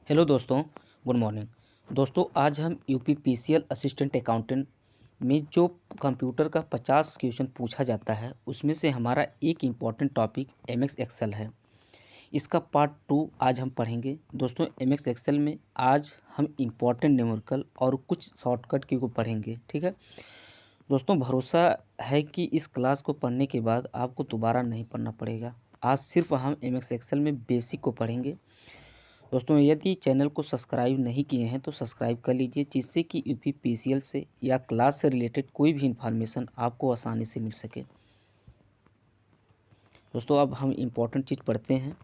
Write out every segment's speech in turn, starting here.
Hello दोस्तों, good morning. दोस्तों, आज हम यूपीपीसीएल असिस्टेंट अकाउंटेंट में जो कंप्यूटर का 50 क्वेश्चन पूछा जाता है उसमें से हमारा एक इम्पॉर्टेंट टॉपिक एमएस एक्सेल है। इसका पार्ट 2 आज हम पढ़ेंगे। दोस्तों, एमएस एक्सेल में आज हम इम्पॉर्टेंट न्यूमेरिकल और कुछ शॉर्टकट की को पढ़ेंगे। ठीक है दोस्तों, भरोसा है कि इस क्लास को पढ़ने के बाद आपको दोबारा नहीं पढ़ना पड़ेगा। आज सिर्फ हम एमएस एक्सेल में बेसिक को पढ़ेंगे। दोस्तों, यदि चैनल को सब्सक्राइब नहीं किए हैं तो सब्सक्राइब कर लीजिए, जिससे कि यूपीपीसीएल से या क्लास से रिलेटेड कोई भी इन्फॉर्मेशन आपको आसानी से मिल सके। दोस्तों, अब हम इम्पोर्टेंट चीज़ पढ़ते हैं।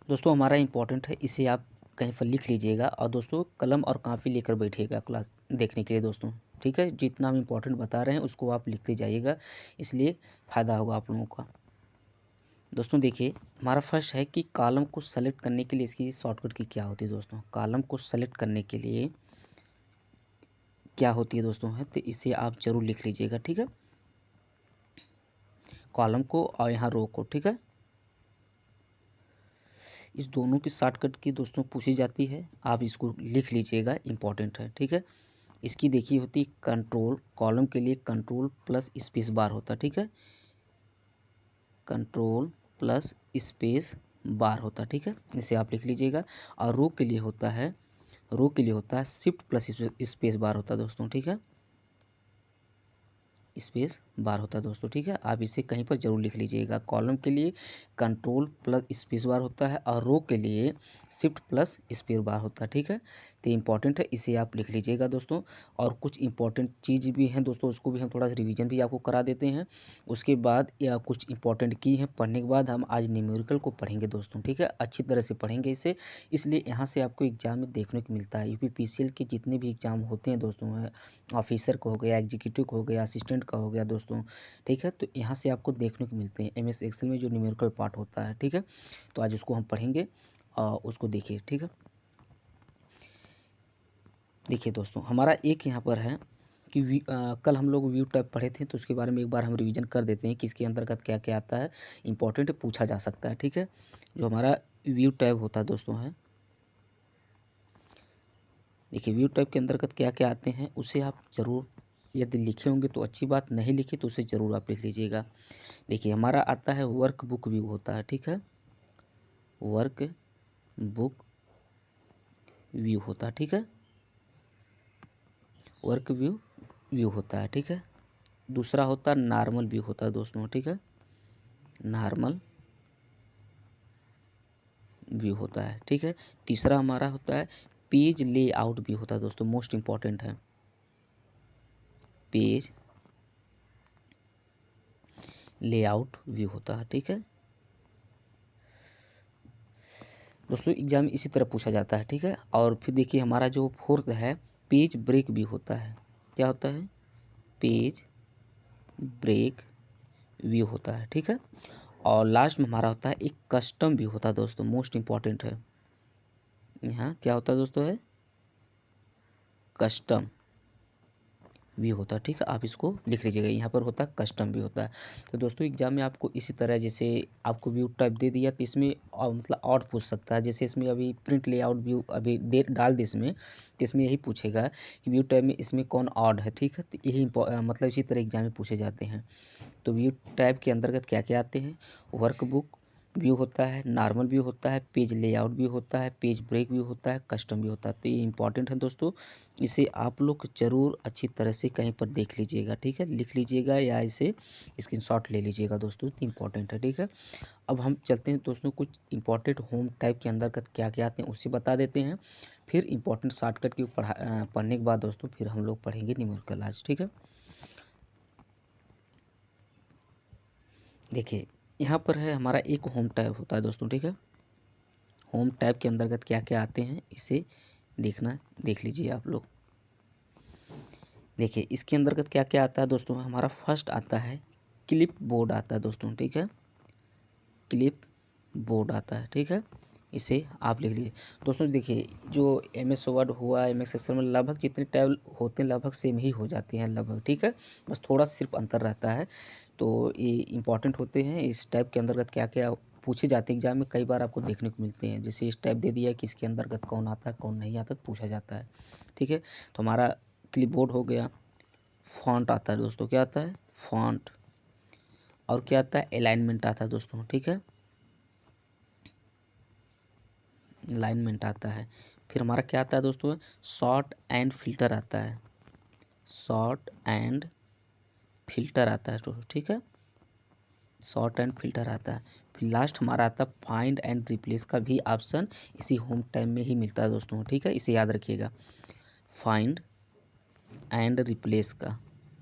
दोस्तों, हमारा इम्पोर्टेंट है, इसे आप कहीं पर लिख लीजिएगा और दोस्तों कलम और कापी लेकर बैठिएगा क्लास देखने के लिए। दोस्तों ठीक है, जितना हम इम्पोर्टेंट बता रहे हैं उसको आप लिखते जाइएगा, इसलिए फ़ायदा होगा आप लोगों का। दोस्तों देखिए, हमारा फर्स्ट है कि कॉलम को सेलेक्ट करने के लिए इसकी शॉर्टकट की क्या होती है। दोस्तों, कॉलम को सेलेक्ट करने के लिए क्या होती है दोस्तों है, तो इसे आप ज़रूर लिख लीजिएगा। ठीक है, कॉलम को और यहाँ रो को। ठीक है, इस दोनों की शॉर्टकट की दोस्तों पूछी जाती है, आप इसको लिख लीजिएगा, इंपॉर्टेंट है। ठीक है, इसकी देखिए होती कंट्रोल, कॉलम के लिए कंट्रोल प्लस स्पेस बार होता है। ठीक है, कंट्रोल प्लस स्पेस बार होता है। ठीक है, इसे आप लिख लीजिएगा। और रो के लिए होता है, रो के लिए होता है शिफ्ट प्लस स्पेस बार होता है दोस्तों। ठीक है, स्पेस बार होता है दोस्तों। ठीक है, आप इसे कहीं पर जरूर लिख लीजिएगा। कॉलम के लिए कंट्रोल प्लस स्पेस बार होता है और रो के लिए शिफ्ट प्लस स्पेस बार होता है। ठीक है, तो इंपॉर्टेंट है, इसे आप लिख लीजिएगा दोस्तों। और कुछ इंपॉर्टेंट चीज़ भी हैं दोस्तों, उसको भी हम थोड़ा सा रिवीजन भी आपको करा देते हैं। उसके बाद या कुछ इंपॉर्टेंट की हैं पढ़ने के बाद हम आज न्यूमेरिकल को पढ़ेंगे दोस्तों। ठीक है, अच्छी तरह से पढ़ेंगे इसे, इसलिए यहाँ से आपको एग्जाम में देखने को मिलता है। यूपीपीसीएल के जितने भी एग्जाम होते हैं दोस्तों, ऑफिसर का हो गया, एग्जीक्यूटिव का हो गया, असिस्टेंट का हो गया दोस्तों। ठीक है, तो यहाँ से आपको देखने को मिलते हैं एमएस एक्सेल में जो न्यूमेरिकल पार्ट होता है। ठीक है, तो आज उसको हम पढ़ेंगे और उसको देखिए। ठीक है, देखिए दोस्तों, हमारा एक यहाँ पर है कि कल हम लोग व्यू टैब पढ़े थे, तो उसके बारे में एक बार हम रिवीजन कर देते हैं कि इसके अंतर्गत क्या क्या आता है। इंपॉर्टेंट पूछा जा सकता है। ठीक है, जो हमारा व्यू टैब होता है दोस्तों है, देखिए व्यू टैब के अंतर्गत क्या क्या आते हैं उसे आप ज़रूर, यदि लिखे होंगे तो अच्छी बात, नहीं लिखे तो उसे ज़रूर आप लिख लीजिएगा। देखिए हमारा आता है वर्क बुक व्यू होता है। ठीक है, वर्क बुक व्यू होता है। ठीक है, वर्क व्यू होता है। ठीक है, दूसरा होता है नॉर्मल व्यू होता है दोस्तों। ठीक है, नॉर्मल व्यू होता है। ठीक है, तीसरा हमारा होता है पेज लेआउट व्यू होता है दोस्तों, मोस्ट इंपॉर्टेंट है, पेज लेआउट व्यू होता है। ठीक है दोस्तों, एग्जाम में इसी तरह पूछा जाता है। ठीक है, और फिर देखिए हमारा जो फोर्थ है पेज ब्रेक व्यू होता है। क्या होता है? पेज ब्रेक व्यू होता है। ठीक है, और लास्ट में हमारा होता है एक कस्टम व्यू होता है दोस्तों, मोस्ट इंपॉर्टेंट है। यहाँ क्या होता है दोस्तों है कस्टम व्यू होता है। ठीक है, आप इसको लिख लीजिएगा, यहाँ पर होता है कस्टम व्यू होता है। तो दोस्तों एग्जाम में आपको इसी तरह, जैसे आपको व्यू टाइप दे दिया तो इसमें मतलब और पूछ सकता है। जैसे इसमें अभी प्रिंट लेआउट व्यू अभी दे डाल दे इसमें, तो इसमें यही पूछेगा कि व्यू टाइप में इसमें कौन ऑड है। ठीक है, तो यही मतलब इसी तरह एग्जाम में पूछे जाते हैं। तो व्यू टाइप के अंतर्गत क्या क्या आते हैं? वर्कबुक व्यू होता है, नॉर्मल व्यू होता है, पेज लेआउट व्यू होता है, पेज ब्रेक व्यू होता है, कस्टम व्यू होता है। तो ये इंपॉर्टेंट है दोस्तों, इसे आप लोग ज़रूर अच्छी तरह से कहीं पर देख लीजिएगा। ठीक है, लिख लीजिएगा या इसे स्क्रीनशॉट ले लीजिएगा दोस्तों, तो इंपॉर्टेंट है। ठीक है, अब हम चलते हैं दोस्तों, कुछ इंपॉर्टेंट होम टाइप के अंतर्गत क्या क्या आते हैं उसे बता देते हैं। फिर इंपॉर्टेंट शॉर्टकट की पढ़ने के बाद दोस्तों फिर हम लोग पढ़ेंगे न्यूमेरिकल आज। ठीक है, देखिए यहाँ पर है हमारा एक होम टैब होता है दोस्तों। ठीक है, होम टैब के अंतर्गत क्या क्या आते हैं इसे देख लीजिए आप लोग। देखिए इसके अंतर्गत क्या क्या आता है दोस्तों, हमारा फर्स्ट आता है क्लिप बोर्ड आता है दोस्तों। ठीक है, क्लिप बोर्ड आता है। ठीक है, इसे आप लिख लीजिए दोस्तों। देखिए जो एम एस वर्ड हुआ, एम एस एक्सेल में लगभग जितने टैब होते हैं लगभग सेम ही हो जाते हैं लगभग। ठीक है, बस थोड़ा सिर्फ अंतर रहता है। तो ये इंपॉर्टेंट होते हैं, इस टाइप के अंतर्गत क्या क्या पूछे जाते हैं एग्जाम में, कई बार आपको देखने को मिलते हैं। जैसे इस टाइप दे दिया है कि इसके अंतर्गत कौन आता है कौन नहीं आता, तो पूछा जाता है। ठीक है, तो हमारा क्लिपबोर्ड हो गया। फॉन्ट आता है दोस्तों, क्या आता है? फॉन्ट। और क्या आता है? अलाइनमेंट आता है दोस्तों। ठीक है, अलाइनमेंट आता है। फिर हमारा क्या आता है दोस्तों? शॉर्ट एंड फिल्टर आता है। शॉर्ट एंड फिल्टर आता है दोस्तों। ठीक है, शॉर्ट एंड फिल्टर आता है। फिर लास्ट हमारा आता है फाइंड एंड रिप्लेस का भी ऑप्शन इसी होम टैब में ही मिलता है दोस्तों। ठीक है, इसे याद रखिएगा, फाइंड एंड रिप्लेस का।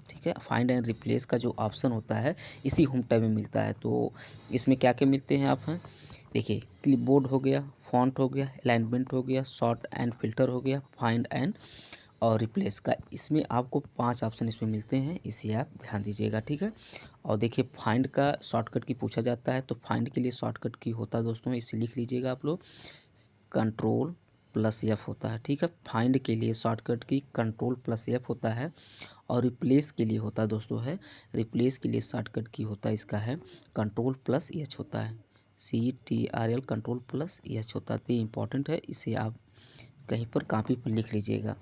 ठीक है, फाइंड एंड रिप्लेस का जो ऑप्शन होता है इसी होम टैब में मिलता है। तो इसमें क्या क्या मिलते हैं आप हैं, देखिए, क्लिपबोर्ड हो गया, फॉन्ट हो गया, अलाइनमेंट हो गया, शॉर्ट एंड फिल्टर हो गया, फाइंड एंड और रिप्लेस का। इसमें आपको 5 ऑप्शन इसमें मिलते हैं, इसे आप ध्यान दीजिएगा। ठीक है, और देखिए फाइंड का शॉर्टकट की पूछा जाता है, तो फाइंड के लिए शॉर्टकट की होता है दोस्तों, इसे लिख लीजिएगा आप लोग, कंट्रोल प्लस एफ होता है। ठीक है, फाइंड के लिए शॉर्टकट की कंट्रोल प्लस एफ होता है। और रिप्लेस के लिए होता है दोस्तों है, रिप्लेस के लिए शॉर्टकट की होता है, इसका है कंट्रोल प्लस एच होता है, CTRL कंट्रोल प्लस एच होता है। तो ये इंपॉर्टेंट है, इसे आप कहीं पर कॉपी पर लिख लीजिएगा।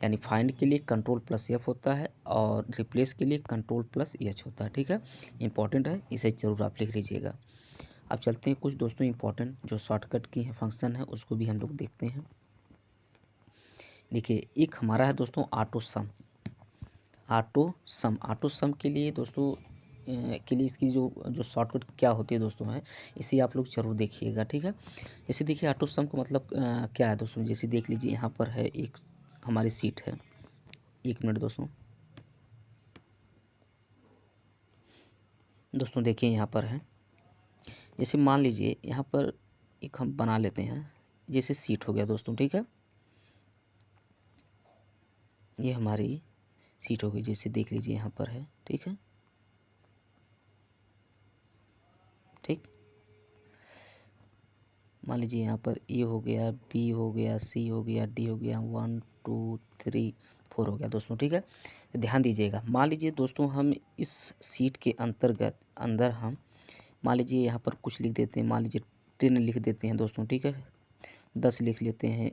यानी फाइंड के लिए कंट्रोल प्लस एफ होता है और रिप्लेस के लिए कंट्रोल प्लस एच होता है। ठीक है, इंपॉर्टेंट है, इसे ज़रूर आप लिख लीजिएगा। अब चलते हैं कुछ दोस्तों इंपॉर्टेंट जो शॉर्टकट की है फंक्शन है, उसको भी हम लोग देखते हैं। देखिए, एक हमारा है दोस्तों ऑटो सम। ऑटो सम के लिए दोस्तों के लिए इसकी जो जो शॉर्टकट क्या होती है दोस्तों है, इसे आप लोग ज़रूर देखिएगा। ठीक है, जैसे देखिए ऑटो सम का मतलब क्या है दोस्तों, जैसे देख लीजिए यहाँ पर है एक हमारी सीट है। एक मिनट दोस्तों, देखिए यहाँ पर है, जैसे मान लीजिए यहाँ पर एक हम बना लेते हैं, जैसे सीट हो गया दोस्तों। ठीक है, ये हमारी सीट हो गई, जैसे देख लीजिए यहाँ पर है। ठीक है, ठीक, मान लीजिए यहाँ पर ए हो गया, बी हो गया, सी हो गया, डी हो गया, 1 2 3 4 हो गया दोस्तों। ठीक है, तो ध्यान दीजिएगा, मान लीजिए दोस्तों हम इस सीट के अंतर्गत अंदर हम मान लीजिए यहाँ पर कुछ लिख देते हैं, मान लीजिए 10 लिख देते हैं दोस्तों। ठीक है, 10 लिख लेते हैं,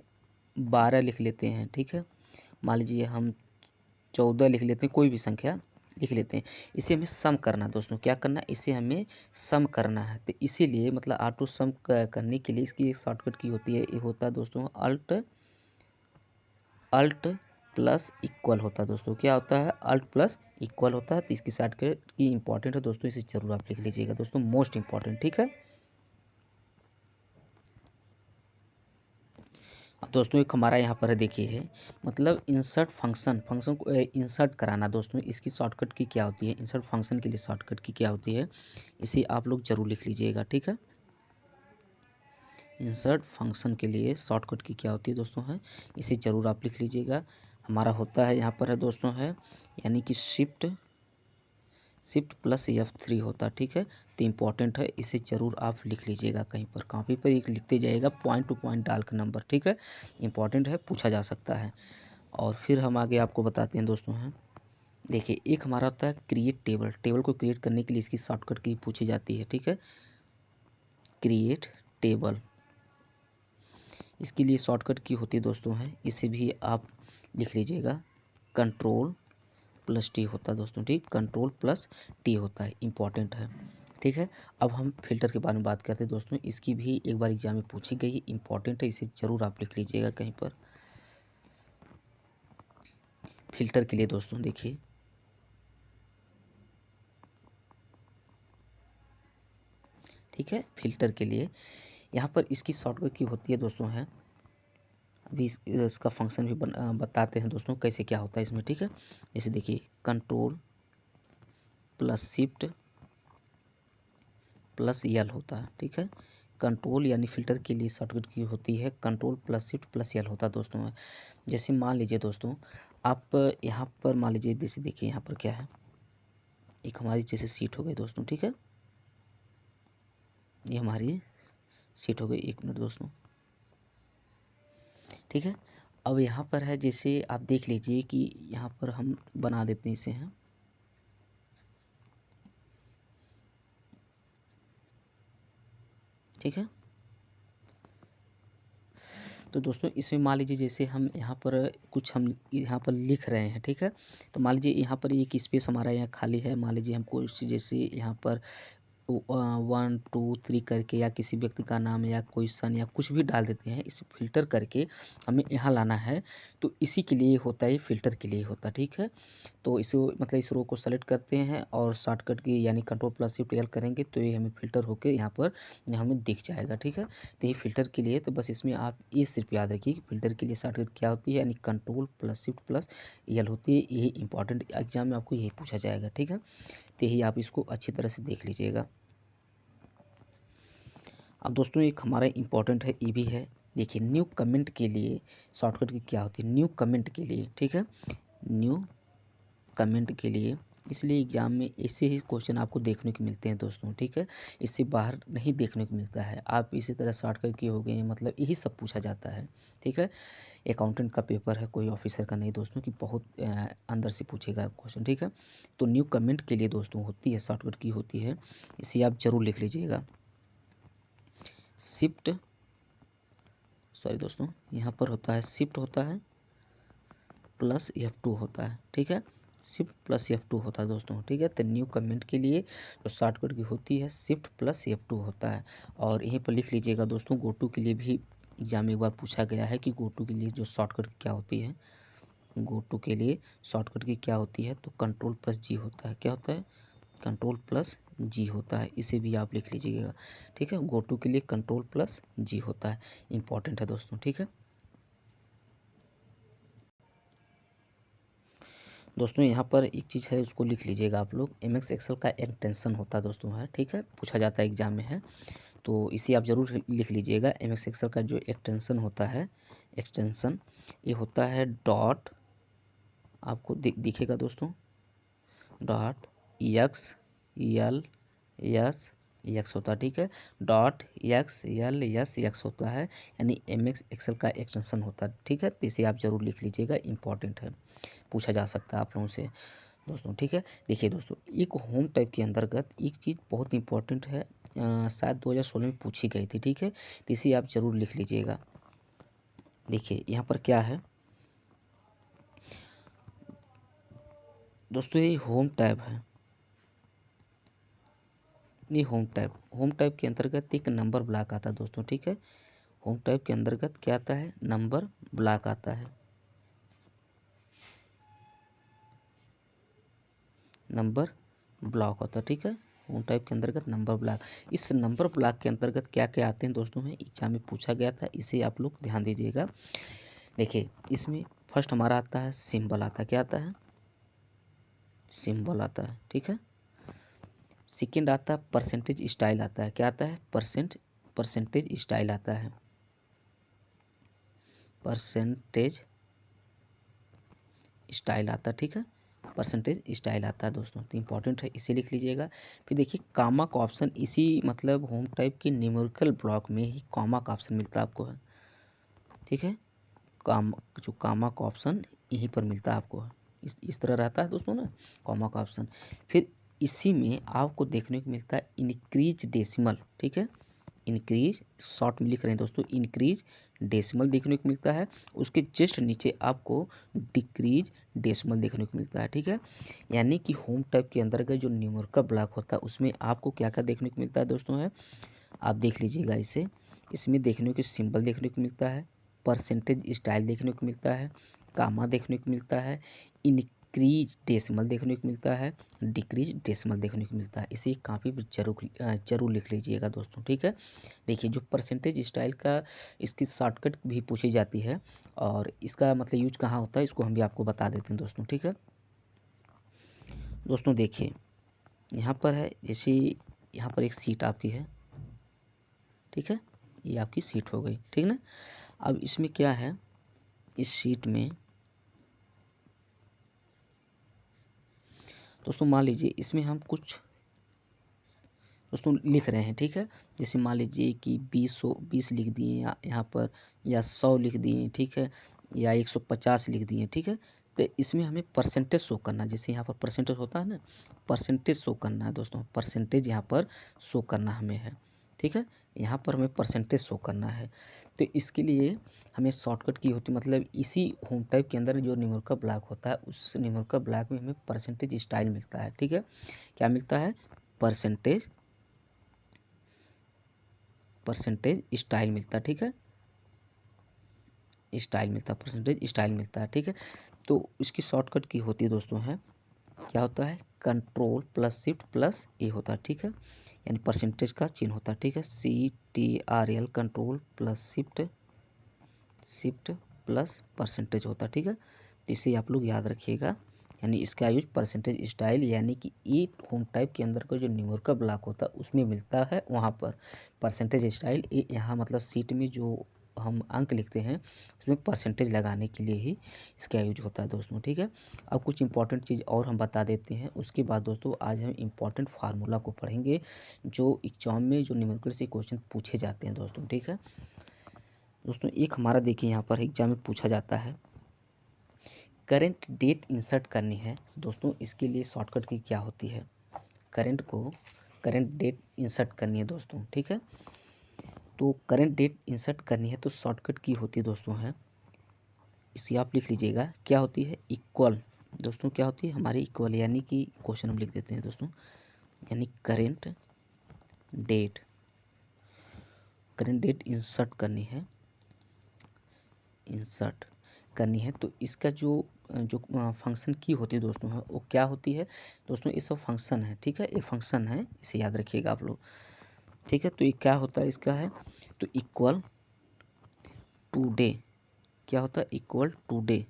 12 लिख लेते हैं। ठीक है, मान लीजिए हम 14 लिख लेते हैं, कोई भी संख्या लिख लेते हैं। इसे हमें सम करना है दोस्तों, क्या करना है, इसे हमें सम करना है। तो इसीलिए मतलब ऑटो सम करने के लिए इसकी एक शॉर्टकट की होती है, ये होता है दोस्तों अल्ट प्लस इक्वल होता है दोस्तों। क्या होता है? अल्ट प्लस इक्वल होता है। तो इसकी शॉर्टकट की इंपॉर्टेंट है दोस्तों, इसे जरूर आप लिख लीजिएगा दोस्तों, मोस्ट इंपॉर्टेंट। ठीक है, अब दोस्तों एक हमारा यहाँ पर देखिए है, मतलब इंसर्ट फंक्शन को इंसर्ट कराना दोस्तों, इसकी शॉर्टकट की क्या होती है, इंसर्ट फंक्शन के लिए शॉर्टकट की क्या होती है, इसे आप लोग जरूर लिख लीजिएगा। ठीक है, इंसर्ट फंक्शन के लिए शॉर्टकट की क्या होती है दोस्तों है, इसे ज़रूर आप लिख लीजिएगा। हमारा होता है यहाँ पर है दोस्तों है, यानी कि शिफ्ट प्लस F3 होता है। ठीक है, तो इम्पॉर्टेंट है, इसे ज़रूर आप लिख लीजिएगा कहीं पर कॉपी पर एक लिखते जाइएगा, पॉइंट टू पॉइंट डाल कर नंबर। ठीक है, इंपॉर्टेंट है, पूछा जा सकता है। और फिर हम आगे आपको बताते हैं दोस्तों हैं, देखिए एक हमारा होता है क्रिएट टेबल को क्रिएट करने के लिए इसकी शॉर्टकट की पूछी जाती है। ठीक है, क्रिएट टेबल, इसके लिए शॉर्टकट की होती है दोस्तों है, इसे भी आप लिख लीजिएगा, कंट्रोल प्लस टी होता है दोस्तों। ठीक, कंट्रोल प्लस टी होता है, इंपॉर्टेंट है। ठीक है, अब हम फिल्टर के बारे में बात करते हैं दोस्तों, इसकी भी एक बार एग्जाम में पूछी गई है, इंपॉर्टेंट है, इसे ज़रूर आप लिख लीजिएगा कहीं पर। फिल्टर के लिए दोस्तों देखिए, ठीक है, फिल्टर के लिए यहाँ पर इसकी शॉर्टकट की होती है दोस्तों है, अभी इसका फंक्शन भी बताते हैं दोस्तों कैसे क्या होता है इसमें। ठीक है, जैसे देखिए कंट्रोल प्लस शिफ्ट प्लस यल होता है। ठीक है, कंट्रोल यानी फिल्टर के लिए शॉर्टकट की होती है कंट्रोल प्लस शिफ्ट प्लस यल होता है दोस्तों है। जैसे मान लीजिए दोस्तों आप यहाँ पर मान लीजिए, जैसे देखिए यहाँ पर क्या है, एक हमारी जैसे सीट हो गई दोस्तों। ठीक है, ये हमारी सीट हो गई, एक मिनट दोस्तों। ठीक है, अब यहाँ पर है, जैसे आप देख लीजिए कि यहाँ पर हम बना देते हैं इसे हैं, ठीक है। तो दोस्तों इसमें मान लीजिए जैसे हम यहाँ पर कुछ हम यहाँ पर लिख रहे हैं, ठीक है। तो मान लीजिए यहाँ पर एक स्पेस हमारा यहाँ खाली है, मान लीजिए हमको जैसे यहाँ पर 1 2 3 करके या किसी व्यक्ति का नाम या कोई सन या कुछ भी डाल देते हैं, इसे फ़िल्टर करके हमें यहाँ लाना है। तो इसी के लिए होता है, ये फ़िल्टर के लिए होता है, ठीक है। तो इसे मतलब इस रो को सेलेक्ट करते हैं और शॉर्टकट की यानी कंट्रोल प्लस शिफ्ट एल करेंगे तो ये हमें फ़िल्टर होके यहाँ पर हमें दिख जाएगा, ठीक है। तो ये फ़िल्टर के लिए, तो बस इसमें आप ये सिर्फ याद रखिए कि फ़िल्टर के लिए शॉर्टकट क्या होती है, यानी control plus shift plus L होती है। यही इंपॉर्टेंट एग्जाम में आपको यही पूछा जाएगा, ठीक है। तो यही आप इसको अच्छी तरह से देख लीजिएगा। अब दोस्तों एक हमारा इम्पॉर्टेंट है, ये भी है। देखिए न्यू कमेंट के लिए शॉर्टकट की क्या होती है, न्यू कमेंट के लिए, ठीक है। न्यू कमेंट के लिए, इसलिए एग्ज़ाम में ऐसे ही क्वेश्चन आपको देखने को मिलते हैं दोस्तों, ठीक है। इससे बाहर नहीं देखने को मिलता है। आप इसी तरह शॉर्टकट किए हो गए, मतलब यही सब पूछा जाता है, ठीक है। अकाउंटेंट का पेपर है, कोई ऑफिसर का नहीं दोस्तों, कि बहुत अंदर से पूछेगा क्वेश्चन, ठीक है। तो न्यू कमेंट के लिए दोस्तों होती है, शॉर्टकट की होती है, इसे आप ज़रूर लिख लीजिएगा। शिफ्ट, सॉरी दोस्तों, यहाँ पर होता है शिफ्ट होता है प्लस F2 होता है, ठीक है। शिफ्ट प्लस F2 होता है दोस्तों, ठीक है। तो न्यू कमेंट के लिए जो शॉर्टकट की होती है शिफ्ट प्लस F2 होता है। और यहीं पर लिख लीजिएगा दोस्तों, गो टू के लिए भी एग्जाम में एक बार पूछा गया है कि गो टू के लिए जो शॉर्टकट की क्या होती है। गो टू के लिए शॉर्टकट की क्या होती है, तो कंट्रोल प्लस जी होता है। क्या होता है, कंट्रोल प्लस जी होता है। इसे भी आप लिख लीजिएगा, ठीक है। गो टू के लिए कंट्रोल प्लस जी होता है, इंपॉर्टेंट है दोस्तों, ठीक है। दोस्तों यहाँ पर एक चीज़ है, उसको लिख लीजिएगा आप लोग। एमएस एक्सेल का एक्सटेंशन होता है दोस्तों, है, ठीक है, पूछा जाता है एग्जाम में, है। तो इसे आप ज़रूर लिख लीजिएगा। एमएस एक्सेल का जो एक्सटेंशन होता है, एक्सटेंशन ये होता है डॉट, आपको दिखेगा दोस्तों, dot x L S x होता है, ठीक है। Dot x L S x होता है, यानी एमएस एक्सेल का एक्सटेंशन होता है, ठीक है। तो इसे आप ज़रूर लिख लीजिएगा, इंपॉर्टेंट है, पूछा जा सकता है आप लोगों से दोस्तों, ठीक है। देखिए दोस्तों, एक होम टाइप के अंतर्गत एक चीज़ बहुत इंपॉर्टेंट है, शायद 2016 में पूछी गई थी, ठीक है। तो इसे आप ज़रूर लिख लीजिएगा। देखिए यहाँ पर क्या है दोस्तों, ये होम टैब है, ये होम टैब के अंतर्गत एक नंबर ब्लॉक आता है दोस्तों, ठीक है। होम टैब के अंतर्गत क्या आता है, नंबर ब्लॉक आता है, नंबर ब्लॉक होता है, ठीक है। होम टाइप के अंतर्गत नंबर ब्लॉक, इस नंबर ब्लॉक के अंतर्गत क्या क्या आते हैं दोस्तों, में एग्जाम में पूछा गया था, इसे आप लोग ध्यान दीजिएगा। देखिए इसमें फर्स्ट हमारा आता है सिंबल, आता है, क्या आता है, सिंबल आता है, ठीक है। सेकेंड आता है परसेंटेज स्टाइल आता है, क्या आता है, परसेंटेज स्टाइल आता है, परसेंटेज स्टाइल आता है, ठीक है। परसेंटेज स्टाइल आता है दोस्तों, तो इंपॉर्टेंट है, इसे लिख लीजिएगा। फिर देखिए कामा का ऑप्शन, इसी मतलब होम टाइप के न्यूमेरिकल ब्लॉक में ही कामा का ऑप्शन मिलता है आपको, है, ठीक है। जो कामा का ऑप्शन यहीं पर मिलता है आपको, इस तरह रहता है दोस्तों ना, कामा का ऑप्शन। फिर इसी में आपको देखने को मिलता है इंक्रीज डेसिमल, ठीक है। इंक्रीज शॉर्ट में लिख रहे हैं दोस्तों, इंक्रीज डेसिमल देखने को मिलता है। उसके जस्ट नीचे आपको डिक्रीज डेसिमल देखने को मिलता है, ठीक है। यानी कि होम टाइप के अंदर का जो न्यूमेरिकल ब्लॉक होता है उसमें आपको क्या क्या देखने को मिलता है दोस्तों, है, आप देख लीजिएगा इसे। इसमें देखने को सिंबल देखने को मिलता है, परसेंटेज स्टाइल देखने को मिलता है, कामा देखने को मिलता है, इंक्रीज डेसिमल देखने को मिलता है, डिक्रीज डेसिमल देखने को मिलता है। इसे काफ़ी जरूर लिख लीजिएगा दोस्तों, ठीक है। देखिए जो परसेंटेज स्टाइल का, इसकी शॉर्टकट भी पूछी जाती है और इसका मतलब यूज कहाँ होता है, इसको हम भी आपको बता देते हैं दोस्तों, ठीक है। दोस्तों देखिए यहाँ पर है, जैसे यहाँ पर एक सीट आपकी है, ठीक है, ये आपकी सीट हो गई, ठीक ना। अब इसमें क्या है, इस सीट में दोस्तों मान लीजिए इसमें हम कुछ दोस्तों लिख रहे हैं, ठीक है। जैसे मान लीजिए कि 20 लिख दिए यहाँ पर, या 100 लिख दिए, ठीक है, या 150 लिख दिए, ठीक है। तो इसमें हमें परसेंटेज शो करना है, जैसे यहाँ पर परसेंटेज होता है ना, परसेंटेज शो करना है दोस्तों, परसेंटेज यहाँ पर शो करना हमें है, ठीक है। यहाँ पर हमें परसेंटेज शो करना है, तो इसके लिए हमें शॉर्टकट की होती है, मतलब इसी होम टाइप के अंदर जो न्यूमेरिकल ब्लॉक होता है उस न्यूमेरिकल ब्लॉक में हमें परसेंटेज स्टाइल मिलता है। ठीक है, क्या मिलता है? परसेंटेज स्टाइल मिलता है। ठीक है, स्टाइल मिलता है, परसेंटेज स्टाइल मिलता है। ठीक है, तो इसकी शॉर्टकट की होती है दोस्तों है, क्या होता है? कंट्रोल प्लस शिफ्ट प्लस ए होता है। ठीक है, यानी परसेंटेज का चिन्ह होता है। ठीक है, CTRL control plus shift plus percentage होता है। ठीक है, तो इसे आप लोग याद रखिएगा, यानी इसका यूज परसेंटेज स्टाइल यानी कि ए होम टाइप के अंदर का जो न्यूमेरिकल ब्लॉक होता है उसमें मिलता है, वहाँ पर परसेंटेज स्टाइल ए यहाँ मतलब सीट में जो हम अंक लिखते हैं उसमें परसेंटेज लगाने के लिए ही इसका यूज होता है दोस्तों। ठीक है, अब कुछ इंपॉर्टेंट चीज़ और हम बता देते हैं, उसके बाद दोस्तों आज हम इंपॉर्टेंट फार्मूला को पढ़ेंगे जो एग्जाम में जो न्यूमेरिकल से क्वेश्चन पूछे जाते हैं दोस्तों। ठीक है दोस्तों, एक हमारा देखिए यहाँ पर एग्जाम में पूछा जाता है, करंट डेट इंसर्ट करनी है दोस्तों। इसके लिए शॉर्टकट की क्या होती है? करंट डेट इंसर्ट करनी है दोस्तों। ठीक है, तो करंट डेट इंसर्ट करनी है तो शॉर्टकट की होती है दोस्तों है, इसे आप लिख लीजिएगा, क्या होती है? इक्वल दोस्तों, क्या होती है हमारी? इक्वल, यानी कि क्वेश्चन हम लिख देते हैं दोस्तों, यानी करंट डेट इंसर्ट करनी है तो इसका जो जो फंक्शन की होती है दोस्तों है वो क्या होती है दोस्तों? ये सब फंक्शन है। ठीक है, ये फंक्शन है, इसे याद रखिएगा आप लोग। ठीक है, तो ये क्या होता है इसका है, तो इक्वल टू डे, क्या होता है? इक्वल टू डे,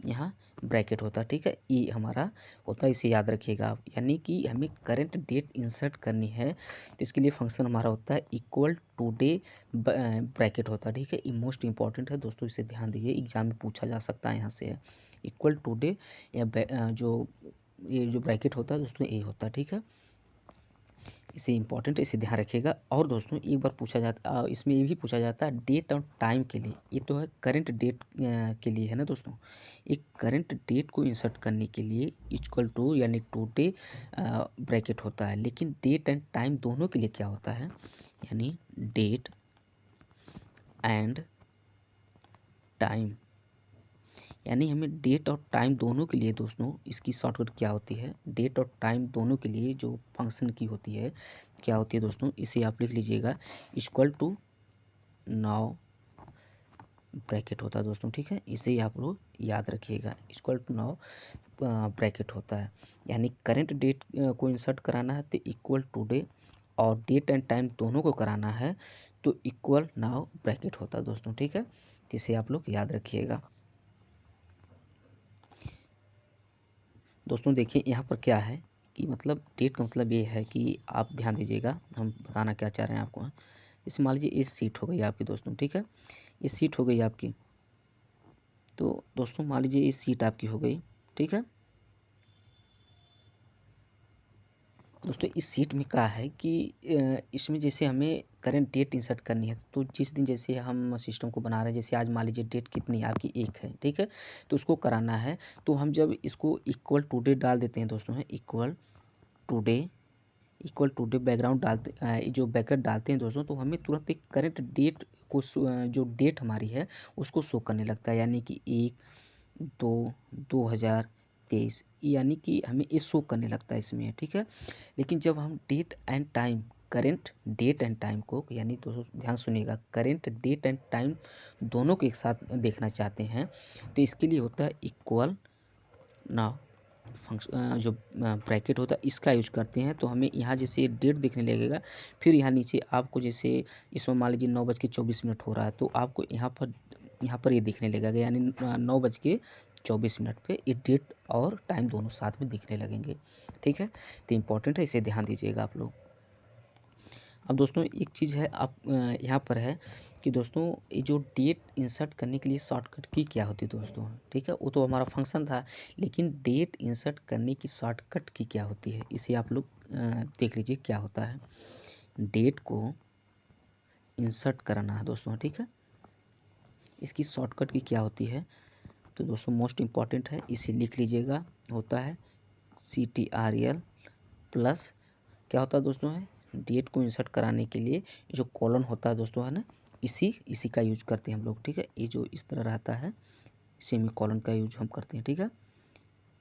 यहाँ ब्रैकेट होता है। ठीक है, ई हमारा होता है, इसे याद रखिएगा आप, यानी कि हमें करंट डेट इंसर्ट करनी है तो इसके लिए फंक्शन हमारा होता है इक्वल टू डे ब्रैकेट होता है। ठीक है, ये मोस्ट इंपॉर्टेंट है दोस्तों, इसे ध्यान दीजिए, एग्जाम में पूछा जा सकता है यहाँ से है इक्वल टू डे या जो ये जो ब्रैकेट होता है दोस्तों ये होता है। ठीक है, इसे इंपॉर्टेंट, इसे ध्यान रखिएगा। और दोस्तों एक बार पूछा जाता इसमें ये भी पूछा जाता है डेट और टाइम के लिए, ये तो है करंट डेट के लिए है ना दोस्तों, एक करंट डेट को इंसर्ट करने के लिए इक्वल टू यानी टू डे ब्रैकेट होता है, लेकिन डेट एंड टाइम दोनों के लिए क्या होता है? यानी डेट एंड टाइम, यानी हमें डेट और टाइम दोनों के लिए दोस्तों इसकी शॉर्टकट क्या होती है? डेट और टाइम दोनों के लिए जो फंक्शन की होती है क्या होती है दोस्तों? इसे आप लिख लीजिएगा, इक्वल टू नाउ ब्रैकेट होता है दोस्तों। ठीक है, इसे आप लोग याद रखिएगा, इक्वल टू नाउ ब्रैकेट होता है, यानी करंट डेट को इंसर्ट कराना है तो इक्वल टू डे, और डेट एंड टाइम दोनों को कराना है तो इक्वल नाउ ब्रैकेट होता है दोस्तों। ठीक है, तो इसे आप लोग याद रखिएगा दोस्तों। देखिए यहाँ पर क्या है कि मतलब डेट का मतलब ये है कि आप ध्यान दीजिएगा, हम बताना क्या चाह रहे हैं आपको। जैसे मान लीजिए ये सीट हो गई आपकी दोस्तों। ठीक है, ये सीट हो गई आपकी, तो दोस्तों मान लीजिए ये सीट आपकी हो गई। ठीक है दोस्तों, इस सीट में क्या है कि इसमें जैसे हमें करंट डेट इंसर्ट करनी है, तो जिस दिन जैसे हम सिस्टम को बना रहे हैं, जैसे आज मान लीजिए डेट कितनी है आपकी? 1 है। ठीक है, तो उसको कराना है, तो हम जब इसको इक्वल टू डे डाल देते हैं दोस्तों है, इक्वल टू डे बैकग्राउंड डालते जो ब्रैकेट डालते हैं दोस्तों, तो हमें तुरंत एक करंट डेट को जो डेट हमारी है उसको शो करने लगता है, यानी कि 1/2/2023, यानी कि हमें ये शो करने लगता है इसमें। ठीक है, लेकिन जब हम date and time, current date and time को, यानी दोस्तों ध्यान सुनिएगा, करेंट डेट एंड टाइम दोनों को एक साथ देखना चाहते हैं तो इसके लिए होता है इक्वल नाउ फंक्शन, जो ब्रैकेट होता है इसका यूज करते हैं, तो हमें यहाँ जैसे डेट दिखने लगेगा, फिर यहाँ नीचे आपको जैसे इसमें मान लीजिए 9:24 हो रहा है, तो आपको यहाँ पर ये दिखने लगेगा, यानी 9:24 पे ये डेट और टाइम दोनों साथ में दिखने लगेंगे। ठीक है, तो इम्पोर्टेंट है, इसे ध्यान दीजिएगा आप लोग। अब दोस्तों एक चीज़ है, आप यहाँ पर है कि दोस्तों ये जो डेट इंसर्ट करने के लिए शॉर्टकट की क्या होती है दोस्तों? ठीक है, वो तो हमारा फंक्शन था, लेकिन डेट इंसर्ट करने की शॉर्टकट की क्या होती है, इसे आप लोग देख लीजिए क्या होता है। डेट को इंसर्ट कराना है दोस्तों। ठीक है, इसकी शॉर्टकट की क्या होती है? तो दोस्तों मोस्ट इम्पॉर्टेंट है, इसे लिख लीजिएगा, होता है CTRL प्लस क्या होता है दोस्तों है डेट को इंसर्ट कराने के लिए जो कॉलन होता है दोस्तों, है ना, इसी का यूज करते हैं हम लोग, ठीक है। ये जो इस तरह रहता है, सेमी कॉलन का यूज हम करते हैं, ठीक है,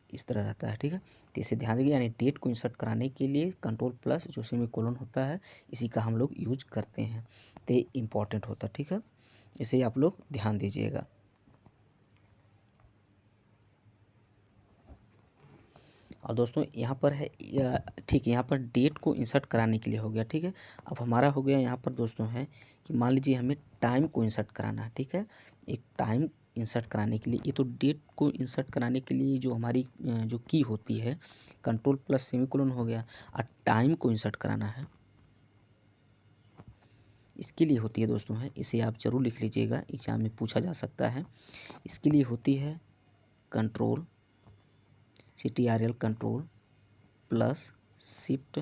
इस तरह रहता है, ठीक है। तो इसे ध्यान रखिए, यानी डेट को इंसर्ट कराने के लिए कंट्रोल प्लस जो सेमी कॉलन होता है, इसी का हम लोग यूज करते हैं, तो ये इम्पॉर्टेंट होता है, ठीक है। इसे आप लोग ध्यान दीजिएगा। और दोस्तों यहाँ पर है ठीक है, यहाँ पर डेट को इंसर्ट कराने के लिए हो गया, ठीक है। अब हमारा हो गया यहाँ पर दोस्तों है कि मान लीजिए हमें टाइम को इंसर्ट कराना है, ठीक है। एक टाइम इंसर्ट कराने के लिए, ये तो डेट को इंसर्ट कराने के लिए जो हमारी जो की होती है कंट्रोल प्लस सेमीकोलन हो गया, और टाइम को इंसर्ट कराना है इसके लिए होती है दोस्तों है, इसे आप जरूर लिख लीजिएगा, एग्जाम में पूछा जा सकता है। इसके लिए होती है control CTRL control plus shift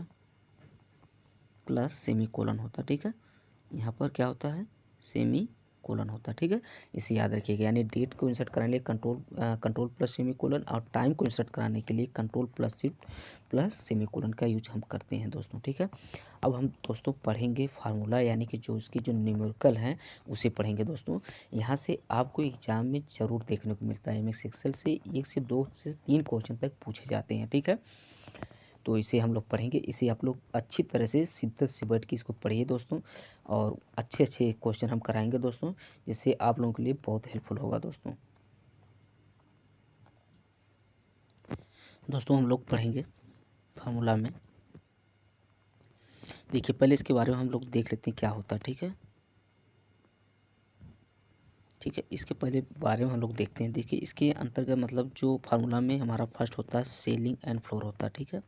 plus semi colon होता है, ठीक है। यहाँ पर क्या होता है, सेमी कोलन होता है, ठीक है। इसे याद रखिएगा, यानी डेट को इंसर्ट कराने के लिए कंट्रोल प्लस सेमी कोलन, और टाइम को इंसर्ट कराने के लिए control plus shift plus semi colon का यूज हम करते हैं दोस्तों, ठीक है। अब हम दोस्तों पढ़ेंगे फार्मूला, यानी कि जो उसकी जो न्यूमेरिकल हैं उसे पढ़ेंगे दोस्तों। यहाँ से आपको एग्जाम में ज़रूर देखने को मिलता है, MS एक्सेल से 1 से 2 से 3 क्वेश्चन तक पूछे जाते हैं, ठीक है। तो इसे हम लोग पढ़ेंगे, इसे आप लोग अच्छी तरह से शिद्दत से बैठ के इसको पढ़िए दोस्तों, और अच्छे अच्छे क्वेश्चन हम कराएंगे दोस्तों, जिससे आप लोगों के लिए बहुत हेल्पफुल होगा दोस्तों। दोस्तों हम लोग पढ़ेंगे फार्मूला में, देखिए पहले इसके बारे में हम लोग देख लेते हैं क्या होता है, ठीक है, ठीक है। इसके पहले बारे में हम लोग देखते हैं। देखिए इसके अंतर्गत मतलब जो फार्मूला में हमारा फर्स्ट होता है सेलिंग एंड फ्लोर होता है, ठीक है।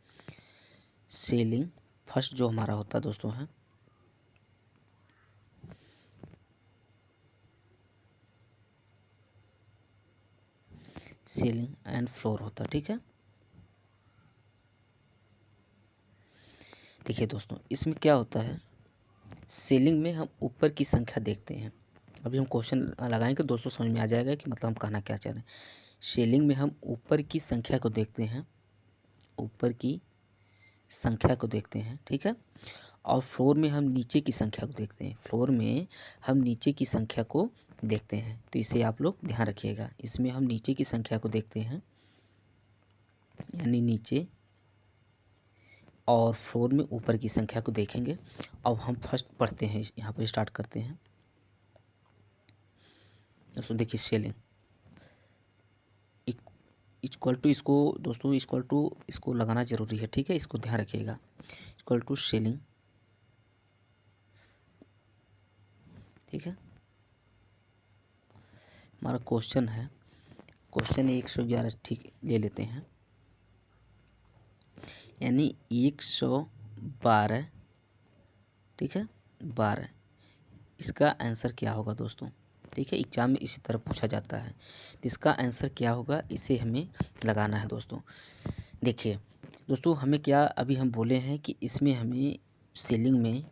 सेलिंग फर्स्ट जो हमारा होता है दोस्तों है, सेलिंग एंड फ्लोर होता है, ठीक है। देखिए दोस्तों इसमें क्या होता है, सेलिंग में हम ऊपर की संख्या देखते हैं। अभी हम क्वेश्चन लगाएंगे दोस्तों, समझ में आ जाएगा कि मतलब हम कहना क्या चाह रहे हैं। सेलिंग में हम ऊपर की संख्या को देखते हैं, ऊपर की संख्या को देखते हैं, ठीक है। और फ्लोर में हम नीचे की संख्या को देखते हैं, फ्लोर में हम नीचे की संख्या को देखते हैं। तो इसे आप लोग ध्यान रखिएगा, इसमें हम नीचे की संख्या को देखते हैं, यानी नीचे, और फ्लोर में ऊपर की संख्या को देखेंगे। अब हम फर्स्ट पढ़ते हैं, यहाँ पर स्टार्ट करते हैं दोस्तों। देखिए सेलिंग इक्वल टू, इसको दोस्तों इक्वल टू इसको लगाना जरूरी है, ठीक है, इसको ध्यान रखिएगा। इक्वल टू सेलिंग, ठीक है। हमारा क्वेश्चन है, क्वेश्चन 111, ठीक ले लेते हैं, यानी 112, ठीक है, 12। इसका आंसर क्या होगा दोस्तों, ठीक है, एग्जाम में इसी तरह पूछा जाता है। तो इसका आंसर क्या होगा, इसे हमें लगाना है दोस्तों। देखिए दोस्तों हमें क्या अभी हम बोले हैं कि इसमें हमें सेलिंग में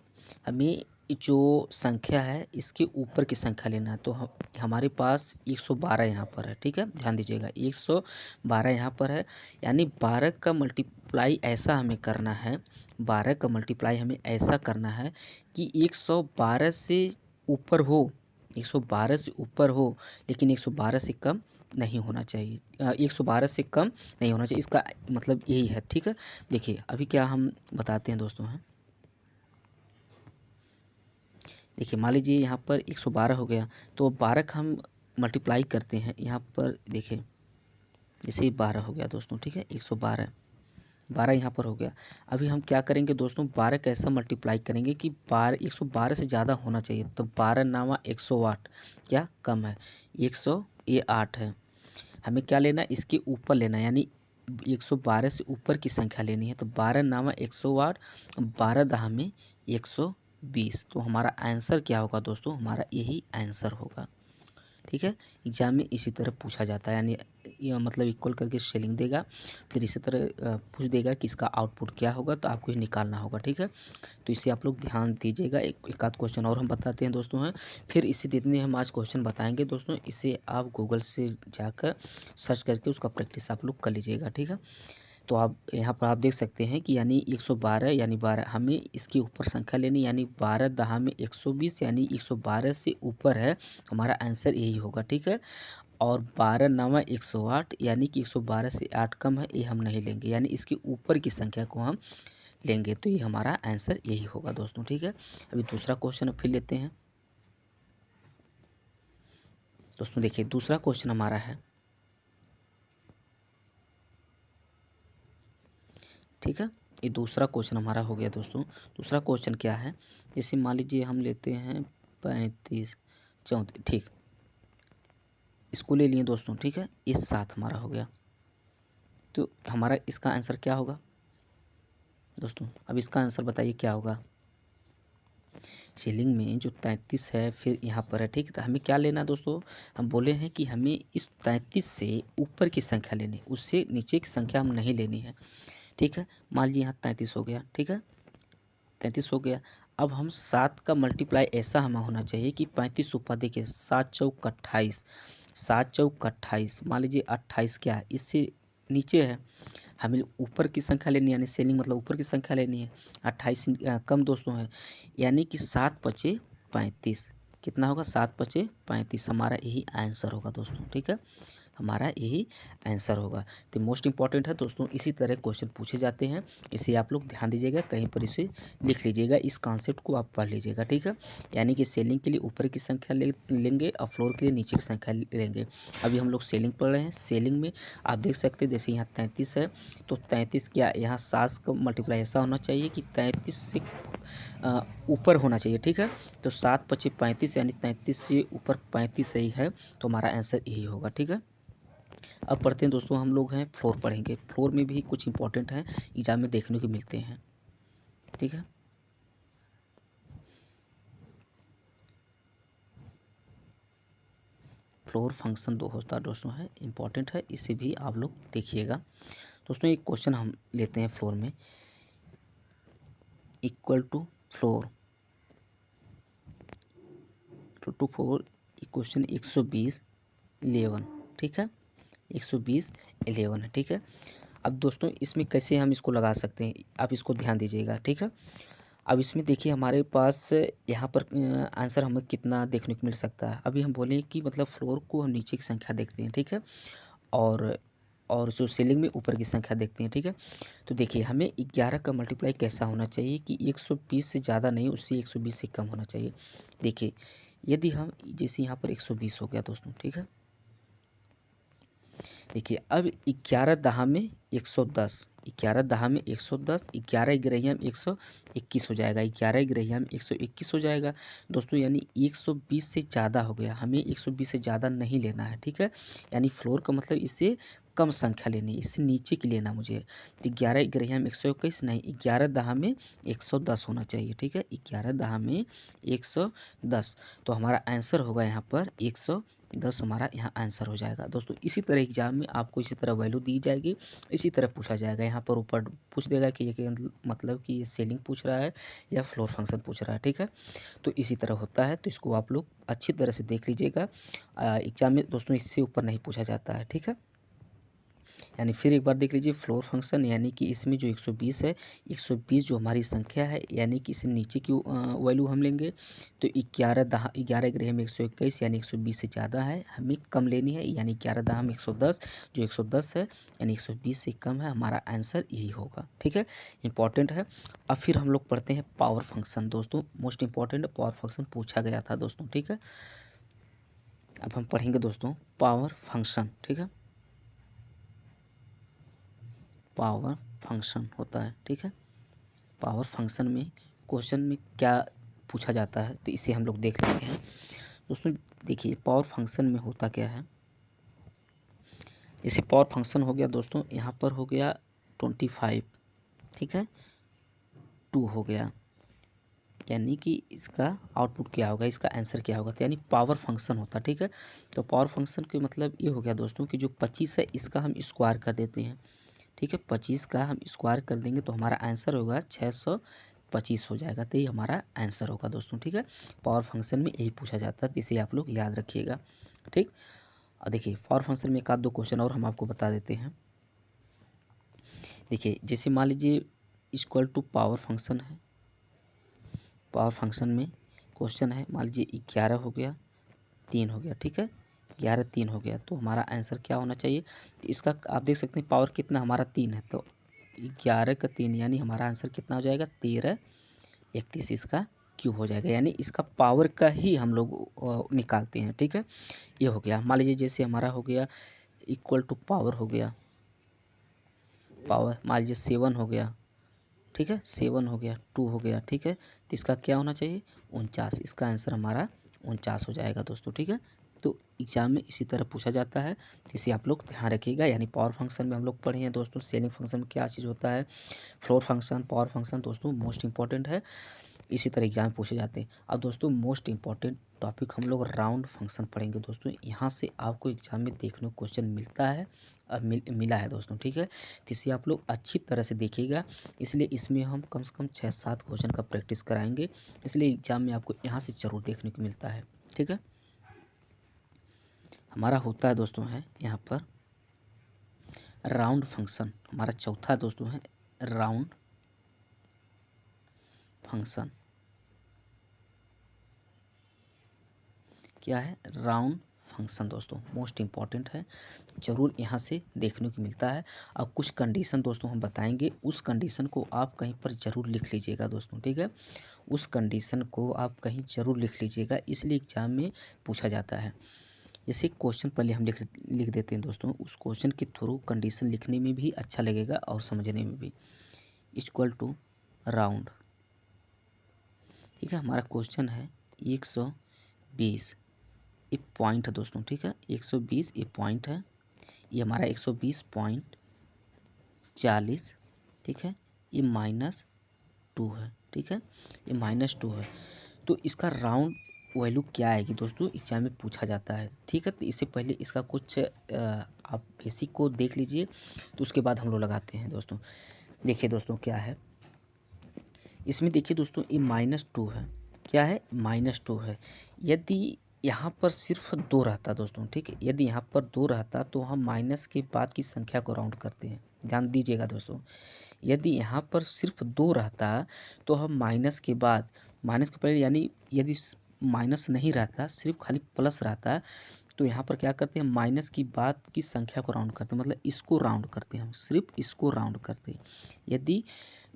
हमें जो संख्या है इसके ऊपर की संख्या लेना है। तो हमारे पास 112 यहाँ पर है, ठीक है, ध्यान दीजिएगा 112 यहाँ पर है, यानी 12 का मल्टीप्लाई ऐसा हमें करना है, 12 का मल्टीप्लाई हमें ऐसा करना है कि 112 से ऊपर हो, 112 से ऊपर हो, लेकिन 112 से कम नहीं होना चाहिए, 112 से कम नहीं होना चाहिए, इसका मतलब यही है, ठीक है। देखिए अभी क्या हम बताते हैं दोस्तों हैं, देखिए मान लीजिए यहाँ पर 112 हो गया, तो 12 का हम मल्टीप्लाई करते हैं, यहाँ पर देखिए जैसे 12 हो गया दोस्तों, ठीक है, 112, 12 यहाँ पर हो गया। अभी हम क्या करेंगे दोस्तों, 12 कैसा मल्टीप्लाई करेंगे कि 112 से ज़्यादा होना चाहिए, तो 12 नामा 108 क्या कम है, 108 है। हमें क्या लेना है, इसके ऊपर लेना है, यानी 112 से ऊपर की संख्या लेनी है। तो 12 नामा 108, 12 दहा में 120। तो हमारा आंसर क्या होगा दोस्तों, हमारा यही आंसर होगा, ठीक है। एग्जाम में इसी तरह पूछा जाता है, यानी यह मतलब इक्वल करके सेलिंग देगा, फिर इसी तरह पूछ देगा कि इसका आउटपुट क्या होगा, तो आपको ये निकालना होगा, ठीक है। तो इसे आप लोग ध्यान दीजिएगा। एक आध क्वेश्चन और हम बताते हैं दोस्तों हैं, फिर इसी जितने हम आज क्वेश्चन बताएंगे दोस्तों, इसे आप गूगल से जाकर सर्च करके उसका प्रैक्टिस आप लोग कर लीजिएगा, ठीक है। तो आप यहाँ पर आप देख सकते हैं कि यानी 112 यानी 12 हमें इसके ऊपर संख्या लेनी, यानी 12 दहा में 120 यानी 112 से ऊपर है, हमारा आंसर यही होगा। ठीक है, और 12 नवा 108 यानी कि 112 से 8 कम है, ये हम नहीं लेंगे, यानी इसके ऊपर की संख्या को हम लेंगे, तो ये हमारा आंसर यही होगा दोस्तों। ठीक है, अभी दूसरा क्वेश्चन फिर लेते हैं दोस्तों। देखिए दूसरा क्वेश्चन हमारा है, ठीक है, ये दूसरा क्वेश्चन हमारा हो गया दोस्तों। दूसरा क्वेश्चन क्या है, जैसे मान लीजिए हम लेते हैं 35 34, ठीक, इसको ले लिए दोस्तों। ठीक है, इस साथ हमारा हो गया, तो हमारा इसका आंसर क्या होगा दोस्तों? अब इसका आंसर बताइए क्या होगा। सीलिंग में जो 33 है फिर यहाँ पर है, ठीक है, तो हमें क्या लेना है दोस्तों? हम बोले हैं कि हमें इस 33 से ऊपर की संख्या लेनी, उससे नीचे की संख्या हम नहीं लेनी है। ठीक है, मान लीजिए यहाँ 33 हो गया, ठीक है, 33 हो गया। अब हम 7 का मल्टीप्लाई ऐसा हमें होना चाहिए कि 35 ऊपर, देखिए 7 चौक 28, 7 चौक 28, मान लीजिए 28 क्या है, इससे नीचे है, हमें ऊपर की संख्या लेनी है, यानी सेलिंग मतलब ऊपर की संख्या लेनी है। 28 कम दोस्तों है, यानी कि 7 पचे 35, कितना होगा? 7 पचे 35, हमारा यही आंसर होगा दोस्तों। ठीक है, हमारा यही आंसर होगा। तो मोस्ट इंपॉर्टेंट है दोस्तों, इसी तरह क्वेश्चन पूछे जाते हैं, इसे आप लोग ध्यान दीजिएगा, कहीं पर इसे लिख लीजिएगा, इस कॉन्सेप्ट को आप पढ़ लीजिएगा। ठीक है, यानी कि सेलिंग के लिए ऊपर की संख्या लेंगे और फ्लोर के लिए नीचे की संख्या लेंगे। अभी हम लोग सेलिंग पढ़ रहे हैं। सेलिंग में आप देख सकते हैं, जैसे यहाँ 33 है, तो 33 क्या, यहाँ 7 का मल्टीप्लाई ऐसा होना चाहिए कि 33 से ऊपर होना चाहिए। ठीक है, तो 7 पचे 35 यानी 33 से ऊपर 35 सही है, तो हमारा आंसर यही होगा। ठीक है, अब पढ़ते हैं दोस्तों, हम लोग हैं फ्लोर पढ़ेंगे। फ्लोर में भी कुछ इंपॉर्टेंट है, एग्जाम में देखने को मिलते हैं। ठीक है, फ्लोर फंक्शन दो होता दोस्तों है, इंपॉर्टेंट है, इसे भी आप लोग देखिएगा दोस्तों। एक क्वेश्चन हम लेते हैं फ्लोर में, equal to floor two four, question 120 11, ठीक है, 120 11 है। ठीक है, अब दोस्तों इसमें कैसे हम इसको लगा सकते हैं, आप इसको ध्यान दीजिएगा। ठीक है, अब इसमें देखिए हमारे पास यहाँ पर आंसर हमें कितना देखने को मिल सकता है। अभी हम बोलें कि मतलब फ्लोर को हम नीचे की संख्या देखते हैं, ठीक है, और जो सीलिंग में ऊपर की संख्या देखते हैं। ठीक है, तो देखिए हमें 11 का मल्टीप्लाई कैसा होना चाहिए कि 120 से ज़्यादा नहीं, उससे 120 से कम होना चाहिए। देखिए यदि हम, जैसे यहाँ पर 120 हो गया दोस्तों, ठीक है, देखिए अब 11 दहा में 110, 11 दहा में 110, 11 ग्रहिया में 121 हो जाएगा, 11 ग्रहिया में 121 हो जाएगा दोस्तों, यानी 120 से ज़्यादा हो गया, हमें 120 से ज़्यादा नहीं लेना है। ठीक है, यानी फ्लोर का मतलब इससे कम संख्या लेनी, इससे नीचे की लेना मुझे। तो 11 ग्रहिया में 121 नहीं, 11 दहा में 110 होना चाहिए। ठीक है, 11 दहा में 110, तो हमारा आंसर होगा यहाँ पर 110, हमारा यहाँ आंसर हो जाएगा दोस्तों। इसी तरह एग्जाम में आपको इसी तरह वैल्यू दी जाएगी, इसी तरह पूछा जाएगा। यहाँ पर ऊपर पूछ देगा कि ये मतलब कि ये सेलिंग पूछ रहा है या फ्लोर फंक्शन पूछ रहा है। ठीक है, तो इसी तरह होता है, तो इसको आप लोग अच्छी तरह से देख लीजिएगा। एग्जाम में दोस्तों इससे ऊपर नहीं पूछा जाता है। ठीक है, यानी फिर एक बार देख लीजिए, फ्लोर फंक्शन यानी कि इसमें जो 120 है, 120 जो हमारी संख्या है, यानी कि इससे नीचे की वैल्यू हम लेंगे, तो 11 ग्रह में 121 यानी 120 से ज़्यादा है, हमें कम लेनी है, यानी 11 दहा में 110, जो 110 है यानी 120 से कम है, हमारा आंसर यही होगा। ठीक है, इंपॉर्टेंट है। अब फिर हम लोग पढ़ते हैं पावर फंक्शन दोस्तों, मोस्ट इंपॉर्टेंट पावर फंक्शन पूछा गया था दोस्तों। ठीक है, अब हम पढ़ेंगे दोस्तों पावर फंक्शन। ठीक है, पावर फंक्शन होता है। ठीक है, पावर फंक्शन में क्वेश्चन में क्या पूछा जाता है, तो इसे हम लोग देख लेते हैं दोस्तों। देखिए पावर फंक्शन में होता क्या है, जैसे पावर फंक्शन हो गया दोस्तों, यहाँ पर हो गया 25, ठीक है, 2 हो गया, यानी कि इसका आउटपुट क्या होगा, इसका आंसर क्या होगा, तो यानी पावर फंक्शन होता है। ठीक है, तो पावर फंक्शन के मतलब ये हो गया दोस्तों कि जो 25 है इसका हम स्क्वायर कर देते हैं। ठीक है, 25 का हम स्क्वायर कर देंगे तो हमारा आंसर होगा 625 हो जाएगा, तो ये हमारा आंसर होगा दोस्तों। ठीक है, पावर फंक्शन में यही पूछा जाता है, तो इसे आप लोग याद रखिएगा। ठीक, और देखिए पावर फंक्शन में एक आध दो क्वेश्चन और हम आपको बता देते हैं। देखिए जैसे मान लीजिए इक्वल टू पावर फंक्शन है, पावर फंक्शन में क्वेश्चन है, मान लीजिए 11 हो गया, 3 हो गया, ठीक है, 11 3 हो गया, तो हमारा आंसर क्या होना चाहिए। तो इसका आप देख सकते हैं पावर कितना हमारा 3 है, तो 11 का 3 यानी हमारा आंसर कितना हो जाएगा 13 31 इसका क्यूब हो जाएगा, यानी इसका पावर का ही हम लोग निकालते हैं, ठीक है। ये हो गया। मान लीजिए जैसे हमारा हो गया इक्वल टू पावर हो गया, पावर मान लीजिए 7 हो गया, ठीक है, 7 हो गया, 2 हो गया, ठीक है, तो इसका क्या होना चाहिए 49, इसका आंसर हमारा 49 हो जाएगा दोस्तों, ठीक है। तो एग्जाम में इसी तरह पूछा जाता है, तो इसे आप लोग ध्यान रखिएगा। यानी पावर फंक्शन में हम लोग पढ़े हैं दोस्तों, सेलिंग फंक्शन में क्या चीज़ होता है, फ्लोर फंक्शन, पावर फंक्शन दोस्तों मोस्ट इंपॉर्टेंट है, इसी तरह एग्जाम में पूछे जाते हैं। अब दोस्तों मोस्ट इंपॉर्टेंट टॉपिक हम लोग राउंड फंक्शन पढ़ेंगे दोस्तों, यहाँ से आपको एग्जाम में देखने को क्वेश्चन मिलता है, मिला है दोस्तों, ठीक है। तो इसे आप लोग अच्छी तरह से देखिएगा, इसलिए इसमें हम कम से कम 6-7 क्वेश्चन का प्रैक्टिस कराएंगे, इसलिए एग्जाम में आपको यहाँ से ज़रूर देखने को मिलता है, ठीक है। हमारा होता है दोस्तों है यहाँ पर राउंड फंक्शन, हमारा चौथा दोस्तों है राउंड फंक्शन, क्या है राउंड फंक्शन दोस्तों, मोस्ट इम्पॉर्टेंट है, ज़रूर यहाँ से देखने को मिलता है। अब कुछ कंडीशन दोस्तों हम बताएंगे, उस कंडीशन को आप कहीं पर ज़रूर लिख लीजिएगा दोस्तों, ठीक है, उस कंडीशन को आप कहीं ज़रूर लिख लीजिएगा, इसलिए एग्जाम में पूछा जाता है। जैसे क्वेश्चन पहले हम लिख देते हैं दोस्तों, उस क्वेश्चन के थ्रू कंडीशन लिखने में भी अच्छा लगेगा और समझने में भी। इक्वल टू राउंड, ठीक है, हमारा क्वेश्चन है 120, ये पॉइंट है दोस्तों, ठीक है, 120 ये पॉइंट है, ये हमारा 120.40, ठीक है, ये -2 है, ठीक है, ये -2 है, तो इसका राउंड वैल्यू क्या आएगी दोस्तों, एग्जाम में पूछा जाता है, ठीक है। तो इससे पहले इसका कुछ आप बेसिक को देख लीजिए, तो उसके बाद हम लोग लगाते हैं दोस्तों। देखिए दोस्तों क्या है इसमें, देखिए दोस्तों ये -2 है, क्या है -2 है, यदि यहाँ पर सिर्फ 2 रहता दोस्तों, ठीक है, यदि यहाँ पर 2 रहता तो हम माइनस के बाद की संख्या को राउंड करते हैं, ध्यान दीजिएगा दोस्तों। यदि यहाँ पर सिर्फ 2 रहता तो हम माइनस के बाद, माइनस के पहले यानी यदि माइनस नहीं रहता सिर्फ खाली प्लस रहता, तो यहाँ पर क्या करते हैं माइनस की बाद की संख्या को राउंड करते हैं, मतलब इसको राउंड करते हैं, हम सिर्फ इसको राउंड करते हैं। यदि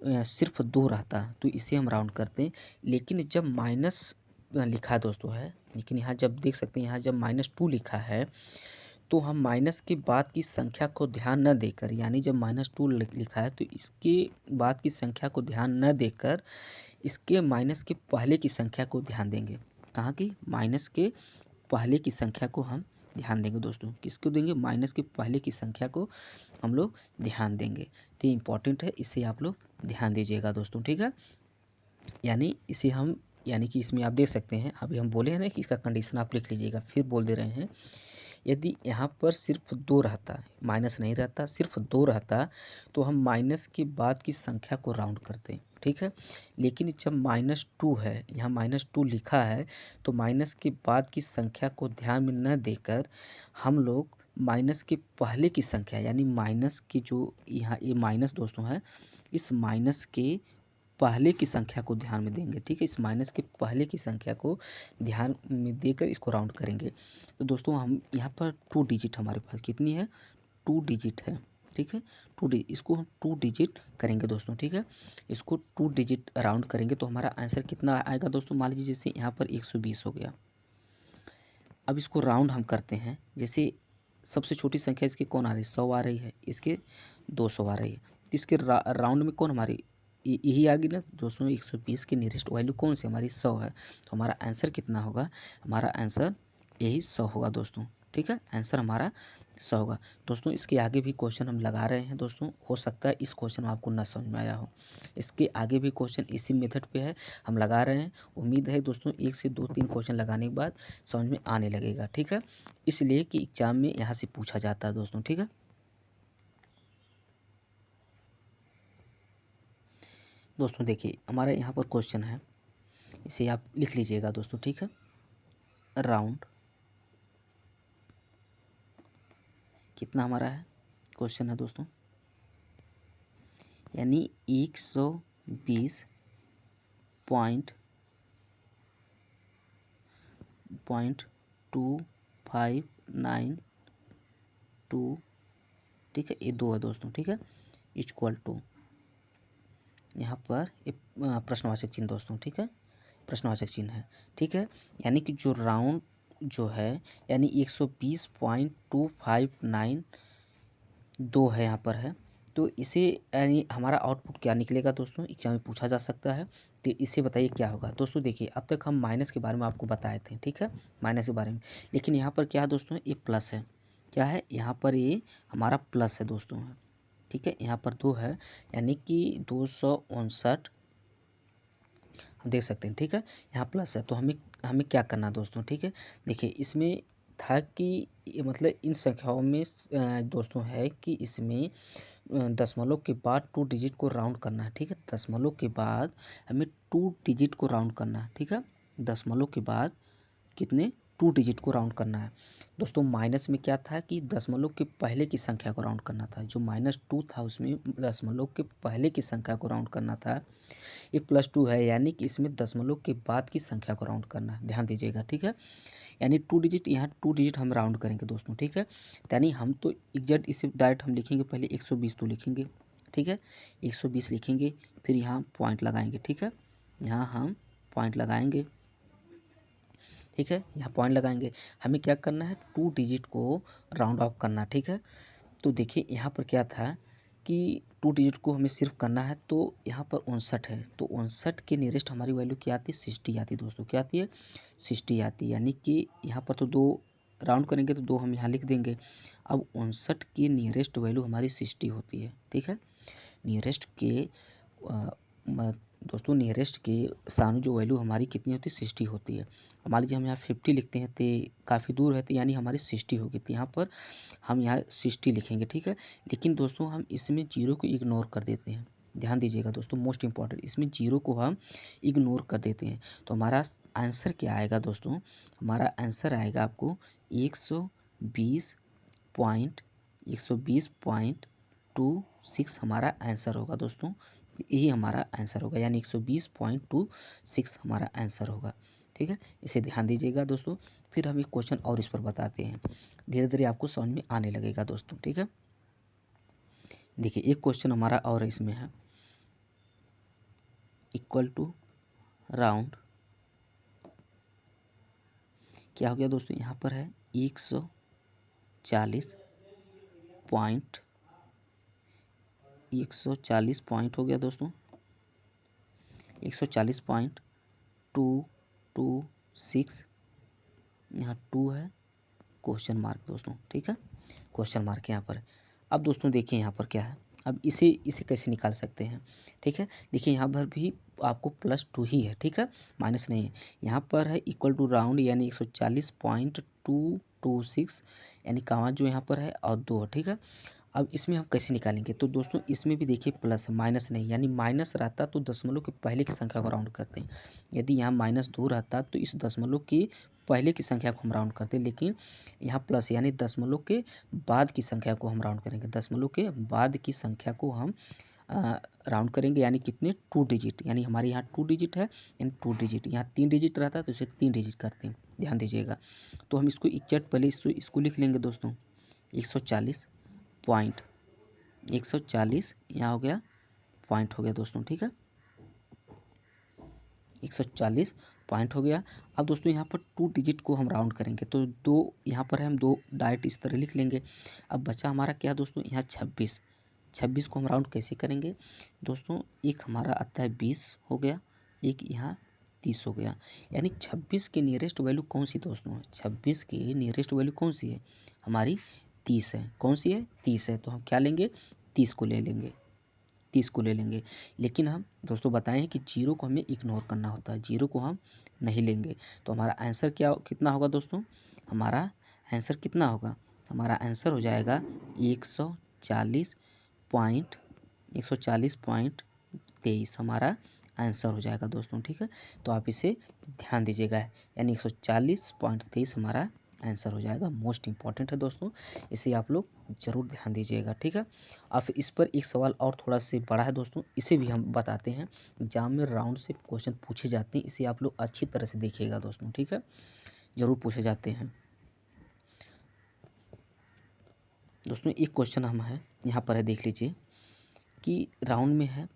सिर्फ 2 रहता तो इसे हम राउंड करते हैं, लेकिन जब माइनस लिखा है दोस्तों है, लेकिन यहाँ जब देख सकते हैं यहाँ जब -2 लिखा है, तो हम माइनस के बाद की संख्या को ध्यान न देकर, यानी जब -2 लिखा है तो इसके बाद की संख्या को ध्यान न देकर इसके माइनस के पहले की संख्या को ध्यान देंगे। कहाँ की, माइनस के पहले की संख्या को हम ध्यान देंगे दोस्तों, किसको देंगे, माइनस के पहले की संख्या को हम लोग ध्यान देंगे। तो ये इंपॉर्टेंट है, इसे आप लोग ध्यान दीजिएगा दोस्तों, ठीक है। यानी इसे हम, यानी कि इसमें आप देख सकते हैं, अभी हम बोले हैं ना कि इसका कंडीशन आप लिख लीजिएगा, फिर बोल दे रहे हैं, यदि यहाँ पर सिर्फ 2 रहता, माइनस नहीं रहता, सिर्फ 2 रहता, तो हम माइनस के बाद की संख्या को राउंड करते, ठीक है। लेकिन जब -2 है, यहाँ -2 लिखा है, तो माइनस के बाद की संख्या को ध्यान में न देकर हम लोग माइनस के पहले की संख्या, यानी माइनस की जो यहाँ ये माइनस दोस्तों है, इस माइनस के पहले की संख्या को ध्यान में देंगे, ठीक है, इस माइनस के पहले की संख्या को ध्यान में देकर इसको राउंड करेंगे। तो दोस्तों हम यहाँ पर 2 डिजिट हमारे पास कितनी है, 2 डिजिट है, ठीक है, इसको हम 2 डिजिट करेंगे दोस्तों, ठीक है, इसको 2 डिजिट राउंड करेंगे तो हमारा आंसर कितना आएगा दोस्तों। मान लीजिए जैसे यहाँ पर 120 हो गया, अब इसको राउंड हम करते हैं, जैसे सबसे छोटी संख्या इसकी कौन आ रही है, 100 आ रही है, इसके 200 आ रही है, तो इसके राउंड में कौन हमारी यही आ गई ना दोस्तों, 120 की नियरेस्ट वैल्यू कौन सी हमारी 100 है, तो हमारा आंसर कितना होगा, हमारा आंसर यही 100 होगा दोस्तों, ठीक है, आंसर हमारा 100 होगा दोस्तों। इसके आगे भी क्वेश्चन हम लगा रहे हैं दोस्तों, हो सकता है इस क्वेश्चन में आपको ना समझ में आया हो, इसके आगे भी क्वेश्चन इसी मेथड पे है, हम लगा रहे हैं, उम्मीद है दोस्तों 1 से 2-3 क्वेश्चन लगाने के बाद समझ में आने लगेगा, ठीक है, इसलिए कि एग्जाम में यहाँ से पूछा जाता है दोस्तों, ठीक है। दोस्तों देखिए हमारे यहाँ पर क्वेश्चन है, इसे आप लिख लीजिएगा दोस्तों, ठीक है, राउंड, कितना हमारा है क्वेश्चन है दोस्तों, यानी 120.2592, ठीक है, ये 2 है दोस्तों, ठीक है, इक्वल टू यहाँ पर एक प्रश्नवाचक चिन्ह दोस्तों, ठीक है, प्रश्नवाचक चिन्ह है, ठीक है। यानी कि जो राउंड जो है यानी 120.2592 है यहाँ पर है, तो इसे यानी हमारा आउटपुट क्या निकलेगा दोस्तों, एग्जाम में पूछा जा सकता है। तो इससे बताइए क्या होगा दोस्तों। देखिए अब तक हम माइनस के बारे में आपको बताए थे, ठीक है, माइनस के बारे में, लेकिन यहाँ पर क्या है दोस्तों, ये प्लस है, क्या है यहाँ पर, ये हमारा प्लस है दोस्तों, ठीक है, यहाँ पर 2 है, यानी कि 259 हम देख सकते हैं, ठीक है, यहाँ प्लस है, तो हमें हमें क्या करना है दोस्तों, ठीक है। देखिए इसमें था कि ये मतलब इन संख्याओं में दोस्तों है कि इसमें दशमलव के बाद 2 डिजिट को राउंड करना है, ठीक है, दशमलव के बाद हमें 2 डिजिट को राउंड करना है, ठीक है, दशमलव के बाद कितने 2 डिजिट को राउंड करना है दोस्तों। माइनस में क्या था कि दशमलव के पहले की संख्या को राउंड करना था, जो -2 था उसमें दशमलव के पहले की संख्या को राउंड करना था। ये +2 है, यानी कि इसमें दशमलव के बाद की संख्या को राउंड करना है, ध्यान दीजिएगा, ठीक है। यानी 2 डिजिट, यहाँ 2 डिजिट हम राउंड करेंगे दोस्तों, ठीक है। यानी हम तो एग्जैक्ट इसे डायरेक्ट हम लिखेंगे, पहले 120 तो लिखेंगे, ठीक है, 120 लिखेंगे, फिर यहाँ पॉइंट लगाएंगे, ठीक है, यहाँ हम पॉइंट लगाएंगे, ठीक है, यहाँ पॉइंट लगाएंगे। हमें क्या करना है, 2 डिजिट को राउंड ऑफ करना, ठीक है। तो देखिए यहाँ पर क्या था कि 2 डिजिट को हमें सिर्फ करना है, तो यहाँ पर 59 है, तो 59 के नियरेस्ट हमारी वैल्यू क्या आती है, 60 आती है दोस्तों, क्या आती है, 60 आती है। यानी कि यहाँ पर तो 2 राउंड करेंगे तो 2 हम यहाँ लिख देंगे। अब 59 की नियरेस्ट वैल्यू हमारी 60 होती है, ठीक है। नियरेस्ट के दोस्तों नियरेस्ट के सामने जो वैल्यू हमारी कितनी होती है, 60 होती है। मान लीजिए हम यहाँ 50 लिखते हैं तो काफ़ी दूर है, तो यानी हमारी 60 होगी, तो यहाँ पर हम यहाँ 60 लिखेंगे, ठीक है। लेकिन दोस्तों हम इसमें जीरो को इग्नोर कर देते हैं, ध्यान दीजिएगा दोस्तों, मोस्ट इंपॉर्टेंट, इसमें जीरो को हम इग्नोर कर देते हैं। तो हमारा आंसर क्या आएगा दोस्तों, हमारा आंसर आएगा आपको 120.26 हमारा आंसर होगा दोस्तों, यही हमारा आंसर होगा, यानी 120.26 हमारा आंसर होगा, ठीक है। इसे ध्यान दीजिएगा दोस्तों। फिर हम एक क्वेश्चन और इस पर बताते हैं, धीरे धीरे आपको समझ में आने लगेगा दोस्तों, ठीक है। देखिए एक क्वेश्चन हमारा और इसमें है, इक्वल टू राउंड, क्या हो गया दोस्तों, यहाँ पर है 140 पॉइंट हो गया दोस्तों, 140.226, यहाँ 2 है, क्वेश्चन मार्क दोस्तों, ठीक है, क्वेश्चन मार्क यहाँ पर है। अब दोस्तों देखिए यहाँ पर क्या है, अब इसे इसे कैसे निकाल सकते हैं, ठीक है। देखिए यहाँ पर भी आपको +2 ही है, ठीक है, माइनस नहीं है। यहाँ पर है इक्वल टू राउंड, यानी 140.226, यानी कामा जो यहाँ पर है और 2 है, ठीक है। अब इसमें हम कैसे निकालेंगे, तो दोस्तों इसमें भी देखिए प्लस है, माइनस नहीं, यानी माइनस रहता तो दशमलव के पहले की संख्या को राउंड करते हैं। यदि यहाँ -2 रहता तो इस दशमलव की पहले की संख्या को हम राउंड करते, लेकिन यहाँ प्लस यानी दशमलव के बाद की संख्या को हम राउंड करेंगे, दशमलव के बाद की संख्या को हम राउंड करेंगे, यानी कितने 2 डिजिट, यानी हमारे यहाँ 2 डिजिट है, यानी 2 डिजिट, यहाँ 3 डिजिट रहता है तो इसे 3 डिजिट करते हैं, ध्यान दीजिएगा। तो हम इसको एग्जैक्ट पहले इसको लिख लेंगे दोस्तों, 140 यहाँ हो गया पॉइंट हो गया दोस्तों, ठीक है, 140 पॉइंट हो गया। अब दोस्तों यहाँ पर 2 डिजिट को हम राउंड करेंगे, तो 2 यहाँ पर है, हम 2 डायरेक्ट इस तरह लिख लेंगे। अब बचा हमारा क्या दोस्तों, यहाँ 26 को हम राउंड कैसे करेंगे दोस्तों, एक हमारा आता है 20 हो गया, एक यहाँ 30 हो गया, यानी 26 के नियरेस्ट वैल्यू कौन सी दोस्तों, 26 की नियरेस्ट वैल्यू कौन सी है, हमारी 30 है, कौन सी है, 30 है, तो हम क्या लेंगे, 30 को ले लेंगे, 30 को ले लेंगे। लेकिन हम दोस्तों बताएं कि जीरो को हमें इग्नोर करना होता है, जीरो को हम नहीं लेंगे। तो हमारा आंसर क्या कितना होगा दोस्तों, हमारा आंसर कितना होगा, हमारा आंसर हो जाएगा 140.23 हमारा आंसर हो जाएगा दोस्तों, ठीक है। तो आप इसे ध्यान दीजिएगा, यानी 140.23 हमारा आंसर हो जाएगा। मोस्ट इंपॉर्टेंट है दोस्तों, इसे आप लोग ज़रूर ध्यान दीजिएगा, ठीक है। और फिर इस पर एक सवाल और थोड़ा से बड़ा है दोस्तों, इसे भी हम बताते हैं। एग्जाम में राउंड से क्वेश्चन पूछे जाते हैं, इसे आप लोग अच्छी तरह से देखिएगा दोस्तों, ठीक है, ज़रूर पूछे जाते हैं दोस्तों। एक क्वेश्चन हम है यहाँ पर है, देख लीजिए कि राउंड में है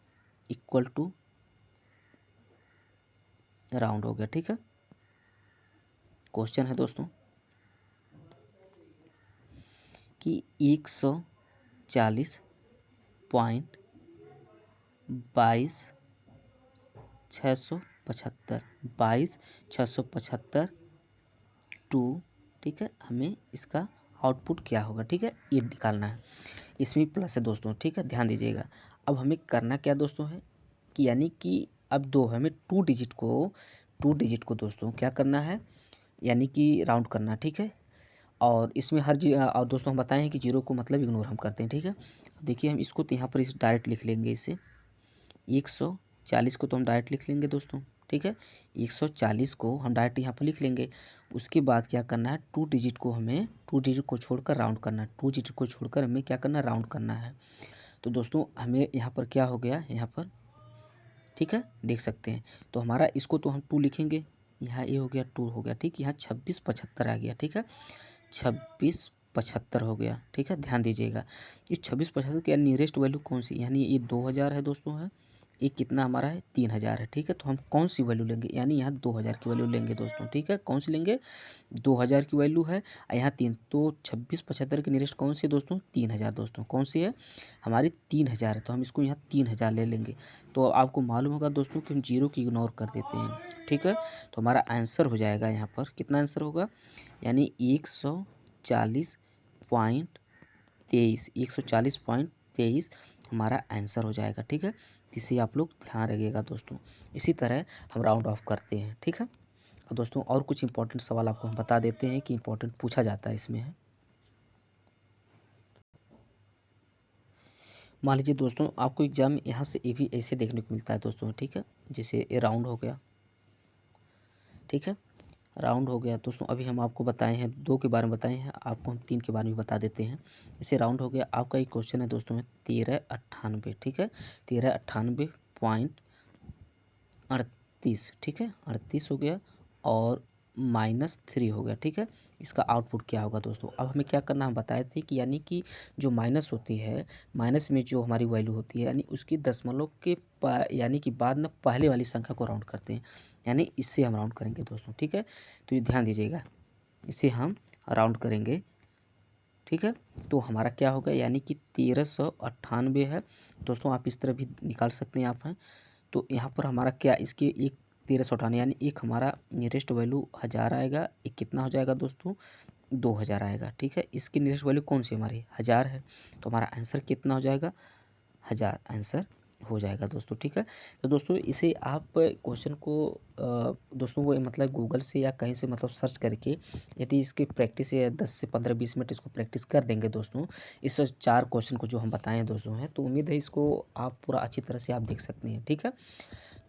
इक्वल टू राउंड हो गया, ठीक है। क्वेश्चन है दोस्तों कि 140.22,675 टू, ठीक है, हमें इसका आउटपुट क्या होगा, ठीक है, ये निकालना है। इसमें प्लस है दोस्तों, ठीक है, ध्यान दीजिएगा। अब हमें करना क्या दोस्तों है कि यानी कि अब दो हमें टू डिजिट को दोस्तों क्या करना है, यानी कि राउंड करना, ठीक है। और इसमें और दोस्तों हम बताएं हैं कि जीरो को मतलब इग्नोर हम करते हैं, ठीक है। देखिए हम इसको तो यहाँ पर इस डायरेक्ट लिख लेंगे, इसे 140 को तो हम डायरेक्ट लिख लेंगे दोस्तों, ठीक है। 140 को हम डायरेक्ट यहाँ पर लिख लेंगे। उसके बाद क्या करना है, टू डिजिट को छोड़कर राउंड करना है। टू डिजिट को छोड़कर हमें क्या करना है, राउंड करना है। तो दोस्तों हमें यहाँ पर क्या हो गया, यहाँ पर, ठीक है, देख सकते हैं। तो हमारा इसको तो हम 2 लिखेंगे, यहाँ ये हो गया 2 हो गया, ठीक। यहाँ 2675 आ गया, ठीक है, 2675 हो गया, ठीक है, ध्यान दीजिएगा। इस 2675 के नियरेस्ट वैल्यू कौन सी, यानी ये 2000 है दोस्तों, है ये कितना हमारा है, 3000 है, ठीक है। तो हम कौन सी वैल्यू लेंगे, यानी यहाँ 2000 की वैल्यू लेंगे दोस्तों, ठीक है। कौन सी लेंगे, 2000 की वैल्यू है, यहाँ 3, तो 2675 के नियरेस्ट कौन सी है दोस्तों, 3000 दोस्तों, कौन सी है हमारी 3000 है। तो हम इसको यहाँ 3000 ले लेंगे। तो आपको मालूम होगा दोस्तों कि हम जीरो की इग्नोर कर देते हैं, ठीक है। तो हमारा आंसर हो जाएगा यहाँ पर, कितना आंसर होगा, यानी 140.23 हमारा आंसर हो जाएगा, ठीक है। इसे आप लोग ध्यान रखिएगा दोस्तों। इसी तरह हम राउंड ऑफ करते हैं, ठीक है। और दोस्तों और कुछ इंपॉर्टेंट सवाल आपको हम बता देते हैं कि इंपॉर्टेंट पूछा जाता है इसमें है। मान लीजिए दोस्तों आपको एग्जाम यहाँ से ये भी ऐसे देखने को मिलता है दोस्तों, ठीक है। जैसे ये राउंड हो गया, ठीक है, राउंड हो गया दोस्तों। अभी हम आपको बताए हैं 2 के बारे में बताए हैं, आपको हम 3 के बारे में बता देते हैं। जैसे राउंड हो गया, आपका एक क्वेश्चन है दोस्तों में 1398, ठीक है, 1398.38, ठीक है, 38 हो गया और -3 हो गया, ठीक है। इसका आउटपुट क्या होगा दोस्तों, अब हमें क्या करना, हम बताए थे कि यानी कि जो माइनस होती है, माइनस में जो हमारी वैल्यू होती है, यानी उसकी दशमलव के यानी कि बाद में पहले वाली संख्या को राउंड करते हैं, यानी इससे हम राउंड करेंगे दोस्तों, ठीक है। तो ये ध्यान दीजिएगा, इसे हम राउंड करेंगे, ठीक है। तो हमारा क्या होगा, यानी कि 1398 है दोस्तों, आप इस तरह भी निकाल सकते हैं आप हैं। तो यहाँ पर हमारा क्या, इसके एक 1398 यानी एक हमारा नियरेस्ट वैल्यू 1000 आएगा, एक कितना हो जाएगा दोस्तों, 2000 आएगा, ठीक है। इसकी नियरेस्ट वैल्यू कौन सी हमारी 1000 है, तो हमारा आंसर कितना हो जाएगा, 1000 आंसर हो जाएगा दोस्तों, ठीक है। तो दोस्तों इसे आप क्वेश्चन को दोस्तों वो मतलब गूगल से या कहीं से मतलब सर्च करके यदि इसकी प्रैक्टिस या 10 से 15-20 मिनट इसको प्रैक्टिस कर देंगे दोस्तों, इस 4 क्वेश्चन को जो हम बताए हैं दोस्तों हैं, तो उम्मीद है इसको आप पूरा अच्छी तरह से आप देख सकते हैं, ठीक है।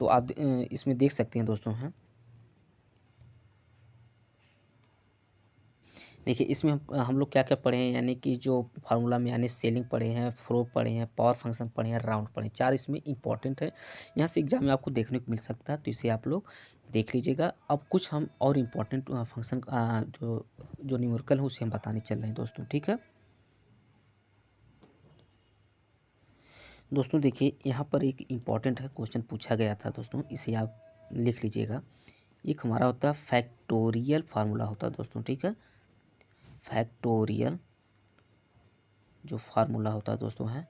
तो आप इसमें देख सकते हैं दोस्तों हैं, देखिए इसमें हम लोग क्या-क्या पढ़े हैं, यानी कि जो फार्मूला में यानी सेलिंग पढ़े हैं, फ्लो पढ़े हैं, पावर फंक्शन पढ़े हैं, राउंड पढ़े हैं, 4 इसमें इंपॉर्टेंट है। यहाँ से एग्जाम में आपको देखने को मिल सकता है, तो इसे आप लोग देख लीजिएगा। अब कुछ हम और इम्पोर्टेंट फंक्शन जो न्यूमेरिकल है उसे हम बताने चल रहे हैं दोस्तों, ठीक है। दोस्तों देखिए यहाँ पर एक इम्पॉर्टेंट है क्वेश्चन पूछा गया था दोस्तों, इसे आप लिख लीजिएगा। एक हमारा होता है फैक्टोरियल फार्मूला होता है दोस्तों, ठीक है। फैक्टोरियल जो फार्मूला होता है दोस्तों है,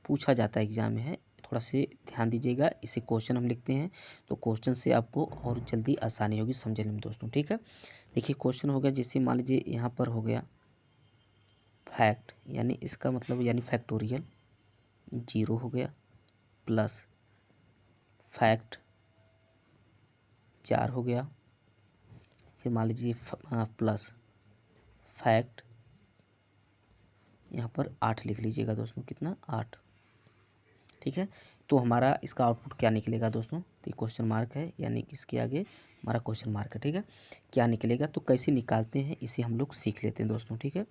पूछा जाता है एग्जाम में है, थोड़ा से ध्यान दीजिएगा। इसे क्वेश्चन हम लिखते हैं, तो क्वेश्चन से आपको और जल्दी आसानी होगी समझने में दोस्तों, ठीक है। देखिए क्वेश्चन हो गया, जैसे मान लीजिए यहाँ पर हो गया फैक्ट, यानी इसका मतलब यानी फैक्टोरियल 0 हो गया, प्लस फैक्ट 4 हो गया, फिर मान लीजिए प्लस फैक्ट यहाँ पर 8 लिख लीजिएगा दोस्तों, कितना 8, ठीक है। तो हमारा इसका आउटपुट क्या निकलेगा दोस्तों, तो ये क्वेश्चन मार्क है, यानी कि इसके आगे हमारा क्वेश्चन मार्क है, ठीक है। क्या निकलेगा, तो कैसे निकालते हैं इसे हम लोग सीख लेते हैं दोस्तों, ठीक है।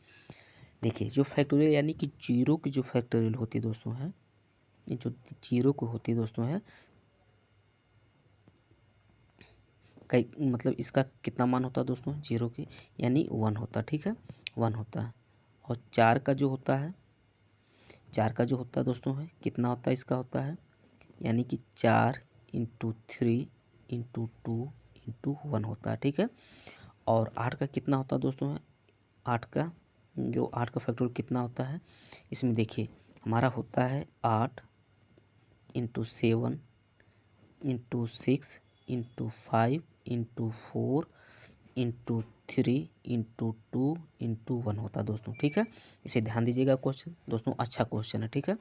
देखिए जो फैक्टोरियल यानी कि जीरो की जो फैक्टोरियल होती है दोस्तों है, ये जो जीरो को होती है दोस्तों है, कई मतलब इसका कितना मान होता है दोस्तों जीरो की, यानी 1 होता है, ठीक है, 1 होता है। और 4 का जो होता है, 4 का जो होता है दोस्तों है कितना होता है, इसका होता है यानी कि 4 इंटू 3 इंटू 2 इंटू 1 होता है, ठीक है। और 8 का कितना होता है दोस्तों है, 8 का जो 8 का फैक्टोरियल कितना होता है, इसमें देखिए हमारा होता है 8 into 7 into 6 into 5 into 4 into 3 into 2 into 1 होता है दोस्तों, ठीक है। इसे ध्यान दीजिएगा, क्वेश्चन दोस्तों अच्छा क्वेश्चन है, ठीक है।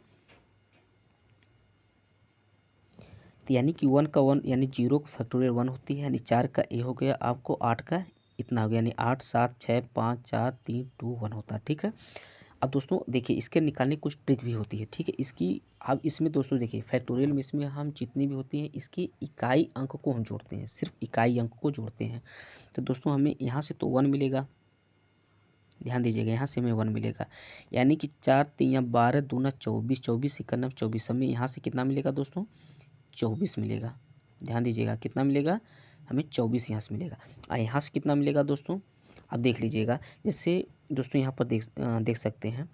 तो यानी कि 1 का 1 यानी जीरो का फैक्टोरियल 1 होती है, यानी 4 का ए हो गया आपको, 8 का इतना हो गया, यानी 8 7 6 5 4 3 2 1 होता है, ठीक है। अब दोस्तों देखिए इसके निकालने की कुछ ट्रिक भी होती है, ठीक है। इसकी अब इसमें दोस्तों देखिए फैक्टोरियल में इसमें हम जितनी भी होती है इसकी इकाई अंक को हम जोड़ते हैं, सिर्फ इकाई अंक को जोड़ते हैं। तो दोस्तों हमें यहाँ से तो 1 मिलेगा, ध्यान दीजिएगा, यहाँ से हमें 1 मिलेगा, यानी कि 4 3 12 दूना 24, 24 इक्यानवे 24, हमें यहाँ से कितना मिलेगा दोस्तों, 24 मिलेगा। ध्यान दीजिएगा कितना मिलेगा, हमें 24 यहाँ से मिलेगा। और यहाँ से कितना मिलेगा दोस्तों, आप देख लीजिएगा, जैसे दोस्तों यहाँ पर देख सकते हैं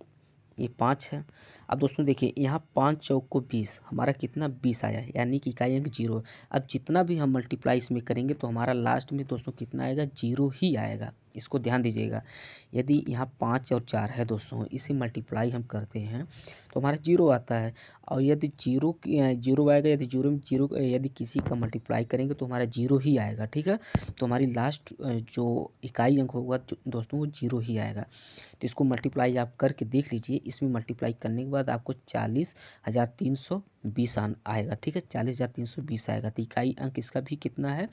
ये 5 है। अब दोस्तों देखिए यहाँ 5 चौक को 20, हमारा कितना 20 आया, यानी कि इकाई अंक 0। अब जितना भी हम मल्टीप्लाई इसमें करेंगे तो हमारा लास्ट में दोस्तों कितना आएगा, 0 ही आएगा। इसको ध्यान दीजिएगा, यदि यहाँ 5 और 4 है दोस्तों, इसे मल्टीप्लाई हम करते हैं तो हमारा 0 आता है। और यदि जीरो आएगा, यदि जीरो में जीरो यदि किसी का मल्टीप्लाई करेंगे तो हमारा 0 ही आएगा, ठीक है। तो हमारी लास्ट जो इकाई अंक होगा दोस्तों वो 0 ही आएगा। तो इसको मल्टीप्लाई आप करके देख लीजिए, इसमें मल्टीप्लाई करने के बाद आपको 40,320 आएगा, ठीक है, 40,320 आएगा। तो इकाई अंक इसका भी कितना है,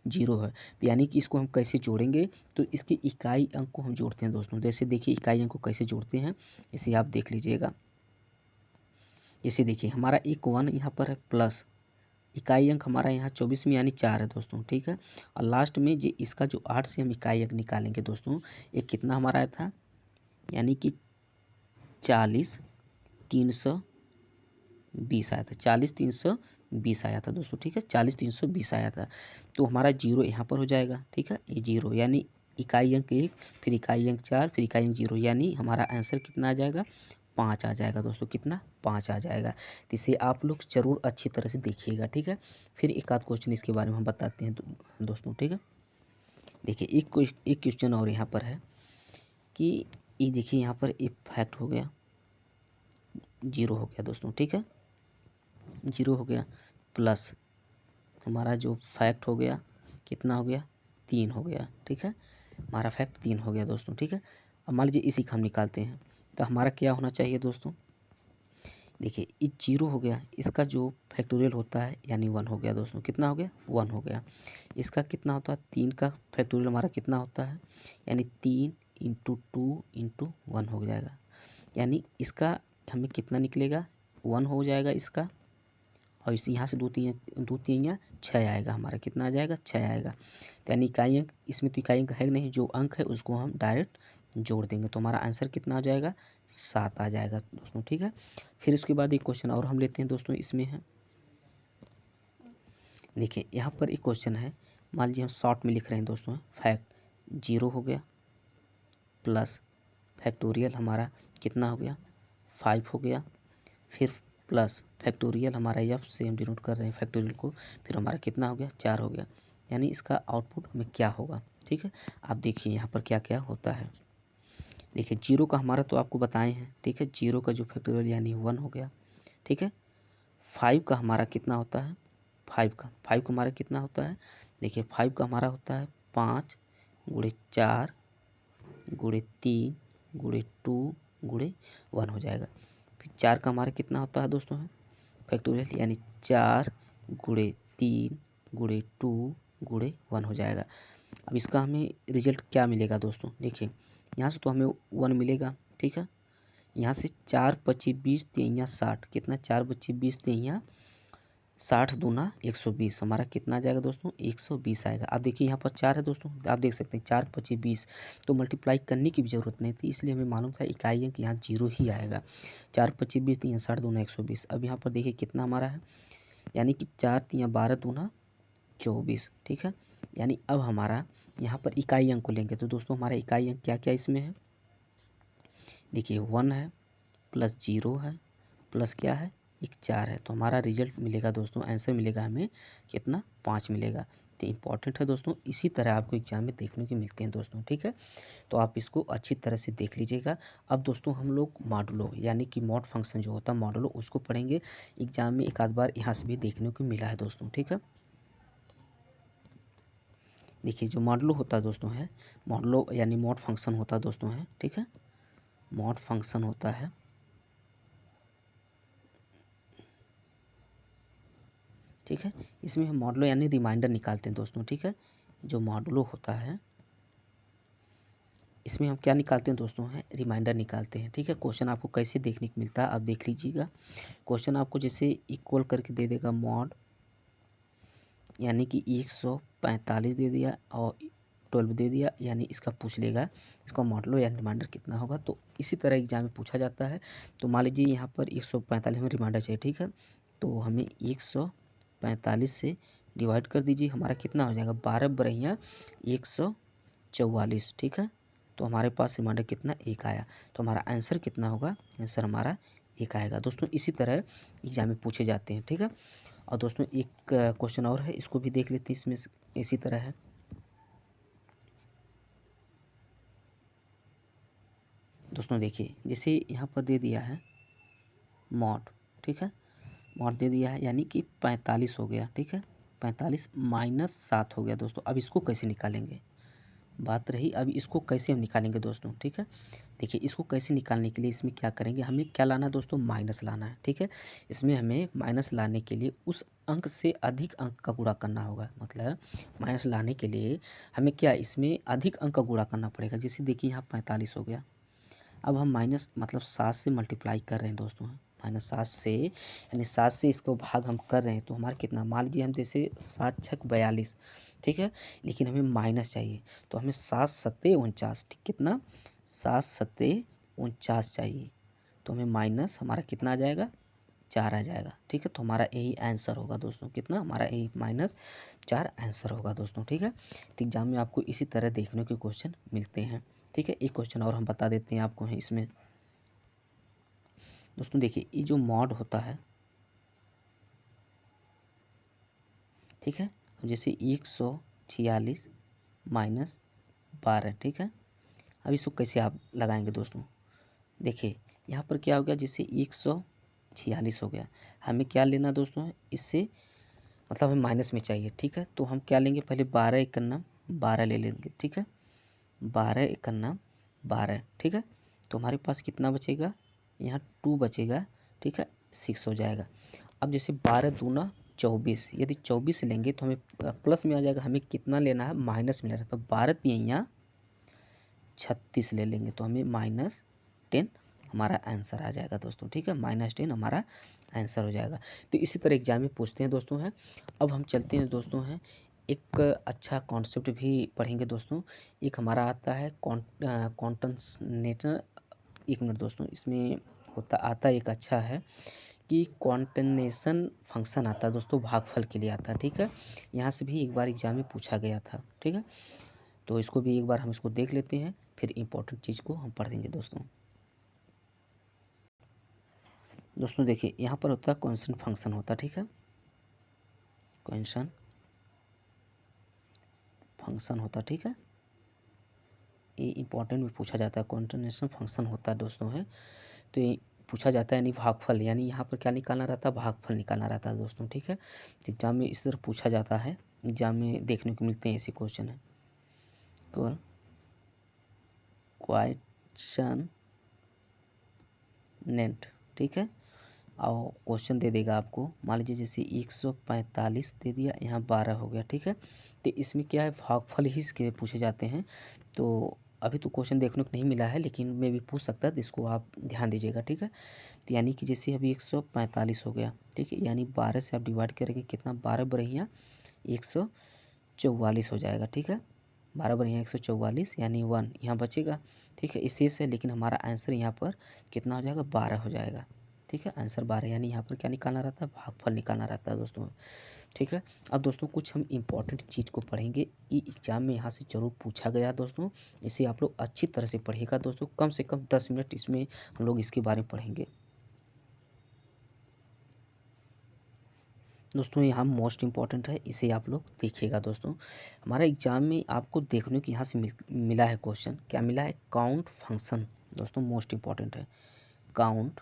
0 है। तो यानी कि इसको हम कैसे जोड़ेंगे, तो इसके इकाई अंक को हम जोड़ते हैं दोस्तों। जैसे देखिए इकाई अंक को कैसे जोड़ते हैं, इसे आप देख लीजिएगा। जैसे देखिए हमारा एक 1 यहाँ पर है प्लस इकाई अंक हमारा यहाँ 24 में यानी 4 है दोस्तों, ठीक है। और लास्ट में जो इसका जो 8 से हम इकाई अंक निकालेंगे दोस्तों, एक कितना हमारा आया था, यानी कि 40,320 आया था, 40,320 आया था दोस्तों, ठीक है, 40,320 आया था। तो हमारा 0 यहाँ पर हो जाएगा, ठीक है, ये 0 यानी इकाई अंक 1, फिर इकाई अंक 4, फिर इकाई अंक 0, यानी हमारा आंसर कितना आ जाएगा, 5 आ जाएगा दोस्तों, कितना 5 आ जाएगा। तो इसे आप लोग ज़रूर अच्छी तरह से देखिएगा, ठीक है। फिर एक आध क्वेश्चन इसके बारे में हम बताते हैं दोस्तों, ठीक है। देखिए एक क्वेश्चन और यहाँ पर है कि ये देखिए यहाँ पर एक फैक्ट हो गया, 0 हो गया दोस्तों, ठीक है, 0 हो गया, प्लस हमारा जो फैक्ट हो गया कितना हो गया, 3 हो गया, ठीक है, हमारा फैक्ट 3 हो गया दोस्तों, ठीक है। अब मान लीजिए इसी का हम निकालते हैं, तो हमारा क्या होना चाहिए दोस्तों, देखिए ये 0 हो गया, इसका जो फैक्टोरियल होता है यानी 1 हो गया दोस्तों, कितना हो गया, 1 हो गया। इसका कितना होता है, 3 का फैक्टोरियल हमारा कितना होता है, यानी 3 इंटू 2 इंटू 1 हो जाएगा, यानी इसका हमें कितना निकलेगा, 1 हो जाएगा इसका। और इस यहाँ से दो तीन या 6 आएगा, हमारा कितना आ जाएगा, 6 आएगा। तो यानी इकाई अंक इसमें तो इकाई अंक है नहीं, जो अंक है उसको हम डायरेक्ट जोड़ देंगे, तो हमारा आंसर कितना आ जाएगा, 7 आ जाएगा दोस्तों, ठीक है। फिर उसके बाद एक क्वेश्चन और हम लेते हैं दोस्तों, इसमें है देखिए यहाँ पर एक क्वेश्चन है, मान लीजिए हम शॉर्ट में लिख रहे हैं दोस्तों, फैक्ट 0 हो गया प्लस फैक्टोरियल हमारा कितना हो गया, 5 हो गया, फिर प्लस फैक्टोरियल हमारा एफ से हम डिनोट कर रहे हैं फैक्टोरियल को, फिर हमारा कितना हो गया, 4 हो गया। यानी इसका आउटपुट हमें क्या होगा, ठीक है। आप देखिए यहाँ पर क्या क्या होता है, देखिए 0 का हमारा तो आपको बताए हैं, ठीक है, 0 का जो फैक्टोरियल यानी 1 हो गया, ठीक है। 5 का हमारा कितना होता है, 5 का हमारा कितना होता है, देखिए 5 का हमारा होता है 5 गुणे 4 गुणे 3 गुणे 2 गुणे 1 हो जाएगा। फिर 4 का हमारा कितना होता है दोस्तों है फैक्टोरियल, यानी 4 गुणे 3 गुणे 2 गुणे 1 हो जाएगा। अब इसका हमें रिजल्ट क्या मिलेगा दोस्तों, देखिए यहाँ से तो हमें 1 मिलेगा, ठीक है। यहाँ से 4 25 20 3 60, कितना 4 25 20 3 60 दूना 120 हमारा कितना आ जाएगा दोस्तों 120 आएगा। अब देखिए यहाँ पर 4 है दोस्तों, आप देख सकते हैं 4 25 20, तो मल्टीप्लाई करने की भी ज़रूरत नहीं थी, इसलिए हमें मालूम था इकाई अंक यहाँ 0 ही आएगा। 4 25 20 3 60 दूना 120। अब यहाँ पर देखिए कितना हमारा है, यानी कि 4 3 12 दूना 24, ठीक है। यानी अब हमारा यहाँ पर इकाई अंक को लेंगे तो दोस्तों हमारा इकाई अंक क्या क्या इसमें है, देखिए 1 है प्लस 0 है प्लस क्या है एक 4 है, तो हमारा रिजल्ट मिलेगा दोस्तों, आंसर मिलेगा हमें कितना 5 मिलेगा। तो इम्पॉर्टेंट है दोस्तों, इसी तरह आपको एग्जाम में देखने को मिलते हैं दोस्तों, ठीक है। तो आप इसको अच्छी तरह से देख लीजिएगा। अब दोस्तों हम लोग मॉडुलो यानी कि मॉड फंक्शन जो होता है मॉडुलो उसको पढ़ेंगे। एग्जाम में एक आध बार यहाँ से भी देखने को मिला है दोस्तों, ठीक है। देखिए जो मॉडुलो होता है दोस्तों है, मॉडुलो यानी मॉड फंक्शन होता है दोस्तों है, ठीक है। मॉड फंक्शन होता है, ठीक है। इसमें हम मॉडुलो यानी रिमाइंडर निकालते हैं दोस्तों, ठीक है। जो मॉडुलो होता है इसमें हम क्या निकालते हैं दोस्तों है रिमाइंडर निकालते हैं, ठीक है। क्वेश्चन आपको कैसे देखने को मिलता है आप देख लीजिएगा। क्वेश्चन आपको जैसे इक्वल करके दे देगा मॉड यानी कि 145 दे दिया और 12 दे दिया, यानी इसका पूछ लेगा इसका मॉडुलो या रिमाइंडर कितना होगा। तो इसी तरह एग्जाम में पूछा जाता है। तो मान लीजिए यहाँ पर 145 हमें रिमाइंडर चाहिए, ठीक है। तो हमें 145 से डिवाइड कर दीजिए, हमारा कितना हो जाएगा 12 बरहिया 144, ठीक है। तो हमारे पास रिमाइंडर कितना एक आया, तो हमारा आंसर कितना होगा, आंसर हमारा एक आएगा दोस्तों। इसी तरह एग्जाम में पूछे जाते हैं, ठीक है। और दोस्तों एक क्वेश्चन और है, इसको भी देख लेते हैं। इसमें इसी तरह है दोस्तों। देखिए जैसे यहाँ पर दे दिया है मॉड, ठीक है। मॉड दे दिया है यानी कि 45 हो गया, ठीक है। 45 माइनस 7 हो गया दोस्तों। अब इसको कैसे निकालेंगे, बात रही अब इसको कैसे हम निकालेंगे दोस्तों, ठीक है। देखिए इसको कैसे निकालने के लिए इसमें क्या करेंगे, हमें क्या लाना है दोस्तों माइनस लाना है, ठीक है। इसमें हमें माइनस लाने के लिए उस अंक से अधिक अंक का गुणा करना होगा, मतलब माइनस लाने के लिए हमें क्या इसमें अधिक अंक का गुणा करना पड़ेगा। जैसे देखिए यहाँ 45 हो गया, अब हम माइनस मतलब 7 से मल्टीप्लाई कर रहे हैं दोस्तों, -7 से यानी 7 से इसको भाग हम कर रहे हैं तो हमारा कितना, मान लीजिए हम जैसे 7 छक 42, ठीक है। लेकिन हमें माइनस चाहिए तो हमें 7 सत्ते 49, ठीक कितना 7 सत्ते 49 चाहिए, तो हमें माइनस हमारा कितना आ जाएगा 4 आ जाएगा, ठीक है। तो हमारा यही आंसर होगा दोस्तों, कितना हमारा यही -4 आंसर होगा दोस्तों, ठीक है। तो एग्जाम में आपको इसी तरह देखने के क्वेश्चन मिलते हैं, ठीक है। एक क्वेश्चन और हम बता देते हैं आपको है इसमें दोस्तों। देखिए ये जो मॉड होता है, ठीक है, जैसे 146 माइनस 12, ठीक है। अब इसको कैसे आप लगाएंगे दोस्तों, देखिए यहाँ पर क्या हो गया, जैसे 146 हो गया, हमें क्या लेना दोस्तों इससे, मतलब हमें माइनस में चाहिए, ठीक है। तो हम क्या लेंगे, पहले 12 एकन्ना 12 ले लेंगे, ठीक है। 12 एकन्ना 12, ठीक है। तो हमारे पास कितना बचेगा, यहाँ 2 बचेगा, ठीक है, 6 हो जाएगा। अब जैसे 12 दूना 24, यदि 24 लेंगे तो हमें प्लस में आ जाएगा, हमें कितना लेना है माइनस में लेना है, तो 12 तिहैया 36 ले लेंगे तो हमें -10 हमारा आंसर आ जाएगा दोस्तों, ठीक है। -10 हमारा आंसर हो जाएगा। तो इसी तरह एग्जाम में पूछते हैं दोस्तों हैं। अब हम चलते हैं दोस्तों हैं, एक अच्छा कॉन्सेप्ट भी पढ़ेंगे दोस्तों। एक हमारा आता है कॉन्टनेटर, एक मिनट दोस्तों, इसमें होता आता एक अच्छा है कि कॉन्टनेशन फंक्शन आता है दोस्तों, भागफल के लिए आता है, ठीक है। यहाँ से भी एक बार एग्जाम में पूछा गया था, ठीक है। तो इसको भी एक बार हम इसको देख लेते हैं, फिर इम्पोर्टेंट चीज़ को हम पढ़ देंगे दोस्तों। दोस्तों देखिए यहाँ पर होता है कॉन्स्टेंट फंक्शन होता है, ठीक है। कॉन्स्टेंट फंक्शन होता है, ठीक है। ये इंपॉर्टेंट भी पूछा जाता है, कॉन्टिन्यूएशन फंक्शन होता है दोस्तों है। तो ये पूछा जाता है यानी भागफल, यानी यहाँ पर क्या निकालना रहता है, भागफल निकालना रहता है दोस्तों, ठीक है। तो एग्जाम में इस तरह पूछा जाता है, एग्जाम में देखने को मिलते हैं ऐसे क्वेश्चन है, क्वेश्चन नेट, ठीक है। और क्वेश्चन दे देगा आपको, मान लीजिए जैसे 145 दे दिया, यहाँ 12 हो गया, ठीक है। तो इसमें क्या है भागफल ही इसके पूछे जाते हैं। तो अभी तो क्वेश्चन देखने को नहीं मिला है, लेकिन मैं भी पूछ सकता है, तो इसको आप ध्यान दीजिएगा, ठीक है। तो यानी कि जैसे अभी 145 हो गया, ठीक है, यानी 12 से आप डिवाइड करेंगे कितना, 12 बरहिया 144 हो जाएगा, ठीक है। 12 बरहिया 144 यानी 1 यहाँ बचेगा, ठीक है, इसी से, लेकिन हमारा आंसर यहाँ पर कितना हो जाएगा, 12 हो जाएगा, ठीक है। आंसर 12, यानी यहाँ पर क्या निकालना रहता है, भागफल निकालना रहता है दोस्तों, ठीक है। अब दोस्तों कुछ हम इम्पॉर्टेंट चीज़ को पढ़ेंगे, कि एग्जाम में यहाँ से ज़रूर पूछा गया दोस्तों, इसे आप लोग अच्छी तरह से पढ़िएगा दोस्तों, कम से कम 10 मिनट इसमें हम लोग इसके बारे में पढ़ेंगे दोस्तों। यहाँ मोस्ट इम्पॉर्टेंट है, इसे आप लोग देखिएगा दोस्तों। हमारा एग्जाम में आपको देखने को यहाँ से मिला है क्वेश्चन, क्या मिला है, काउंट फंक्शन दोस्तों, मोस्ट इम्पॉर्टेंट है। काउंट,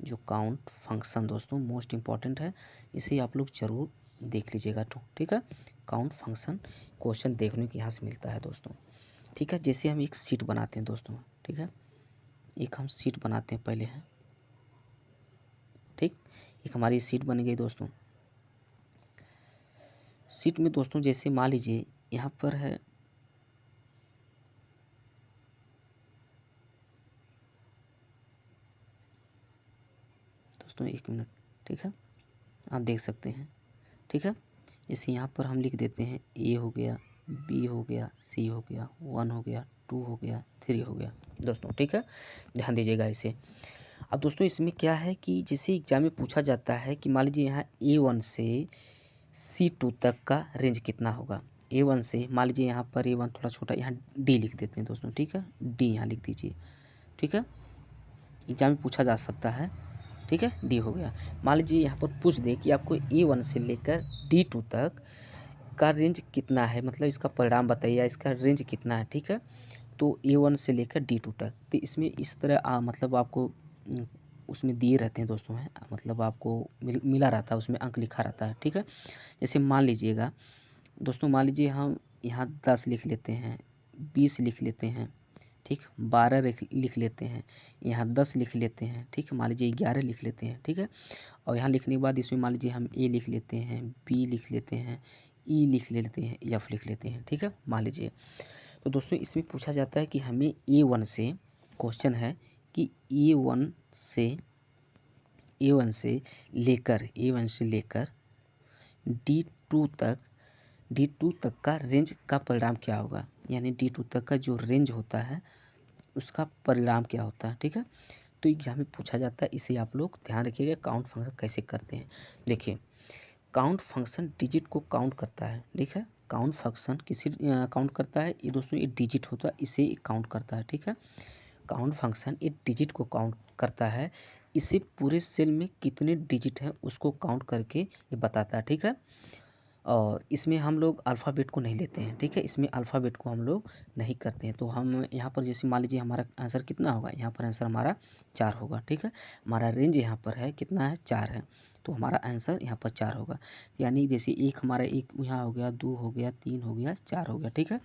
जो काउंट फंक्शन दोस्तों मोस्ट इम्पॉर्टेंट है, इसे आप लोग ज़रूर देख लीजिएगा, ठीक है। काउंट फंक्शन क्वेश्चन देखने को यहाँ से मिलता है दोस्तों, ठीक है। जैसे हम एक सीट बनाते हैं दोस्तों, ठीक है, एक हम सीट बनाते हैं पहले हैं, ठीक, एक हमारी सीट बन गई दोस्तों। सीट में दोस्तों जैसे मान लीजिए यहाँ पर है, दोस्तों 1 मिनट, ठीक है, आप देख सकते हैं, ठीक है। जैसे यहाँ पर हम लिख देते हैं ए हो गया, बी हो गया, सी हो गया, 1 हो गया, 2 हो गया, 3 हो गया दोस्तों, ठीक है, ध्यान दीजिएगा इसे। अब दोस्तों इसमें क्या है कि जैसे एग्जाम में पूछा जाता है कि मान लीजिए यहाँ A1 से C2 तक का रेंज कितना होगा। A1 से मान लीजिए यहाँ पर A1 थोड़ा छोटा, यहाँ D लिख देते हैं दोस्तों, ठीक है, D यहाँ लिख दीजिए, ठीक है, एग्जाम में पूछा जा सकता है, ठीक है, D हो गया। मान लीजिए यहाँ पर पूछ दे कि आपको A1 से लेकर D2 तक का रेंज कितना है, मतलब इसका परिणाम बताइए, इसका रेंज कितना है, ठीक है। तो A1 से लेकर D2 तक, तो इसमें इस तरह मतलब आपको उसमें दिए रहते हैं दोस्तों, है मतलब आपको मिला रहता है, उसमें अंक लिखा रहता है, ठीक है। जैसे मान लीजिएगा दोस्तों, मान लीजिए हम यहाँ 10 लिख लेते हैं, 20 लिख लेते हैं, ठीक, 12 लिख लेते हैं, यहाँ 10 लिख लेते हैं, ठीक है, मान लीजिए 11 लिख लेते हैं, ठीक है। और यहाँ लिखने के बाद इसमें मान लीजिए हम ए लिख लेते हैं, बी लिख लेते हैं, ई लिख लेते हैं, एफ लिख लेते हैं, ठीक है, मान लीजिए। तो दोस्तों इसमें पूछा जाता है कि हमें A1 से, क्वेश्चन है कि A1 से लेकर D2 तक का रेंज का परिणाम क्या होगा, यानी D2 तक का जो रेंज होता है उसका परिणाम क्या होता है, ठीक है। तो एग्जाम में पूछा जाता है, इसे आप लोग ध्यान रखिएगा। काउंट फंक्शन कैसे करते हैं, देखिए, काउंट फंक्शन डिजिट को काउंट करता है, ठीक है। काउंट फंक्शन किसी काउंट करता है, ये दोस्तों ये डिजिट होता है, इसे काउंट करता है, ठीक है। काउंट फंक्शन एक डिजिट को काउंट करता है, इसे पूरे सेल में कितने डिजिट हैं उसको काउंट करके ये बताता है, ठीक है। और इसमें हम लोग अल्फ़ाबेट को नहीं लेते हैं, ठीक है, इसमें अल्फ़ाबेट को हम लोग नहीं करते हैं। तो हम यहाँ पर जैसे मान लीजिए हमारा आंसर कितना होगा, यहाँ पर आंसर हमारा 4 होगा, ठीक है। हमारा रेंज यहाँ पर है कितना है, 4 है, तो हमारा आंसर यहाँ पर 4 होगा। यानी जैसे एक हमारा एक यहाँ हो गया, 2 हो गया, 3 हो गया, 4 हो गया, ठीक है।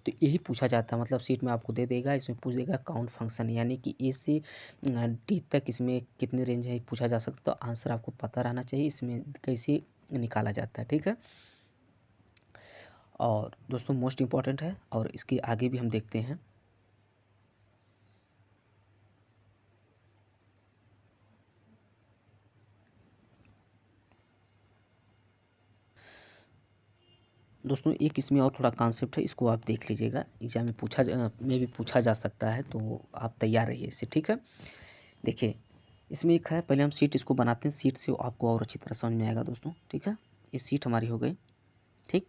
तो यही पूछा जाता है, मतलब सीट में आपको दे देगा, इसमें पूछ देगा काउंट फंक्शन, यानी कि ए से डी तक इसमें कितने रेंज है पूछा जा सकता है। तो आंसर आपको पता रहना चाहिए इसमें कैसे निकाला जाता है, ठीक है। और दोस्तों मोस्ट इम्पॉर्टेंट है, और इसके आगे भी हम देखते हैं। दोस्तों एक इसमें और थोड़ा कॉन्सेप्ट है, इसको आप देख लीजिएगा, एग्जाम में भी पूछा जा सकता है, तो आप तैयार रहिए इससे, ठीक है। देखिए इसमें एक है, पहले हम सीट इसको बनाते हैं, सीट से आपको और अच्छी तरह समझ में आएगा दोस्तों, ठीक है। ये सीट हमारी हो गई, ठीक,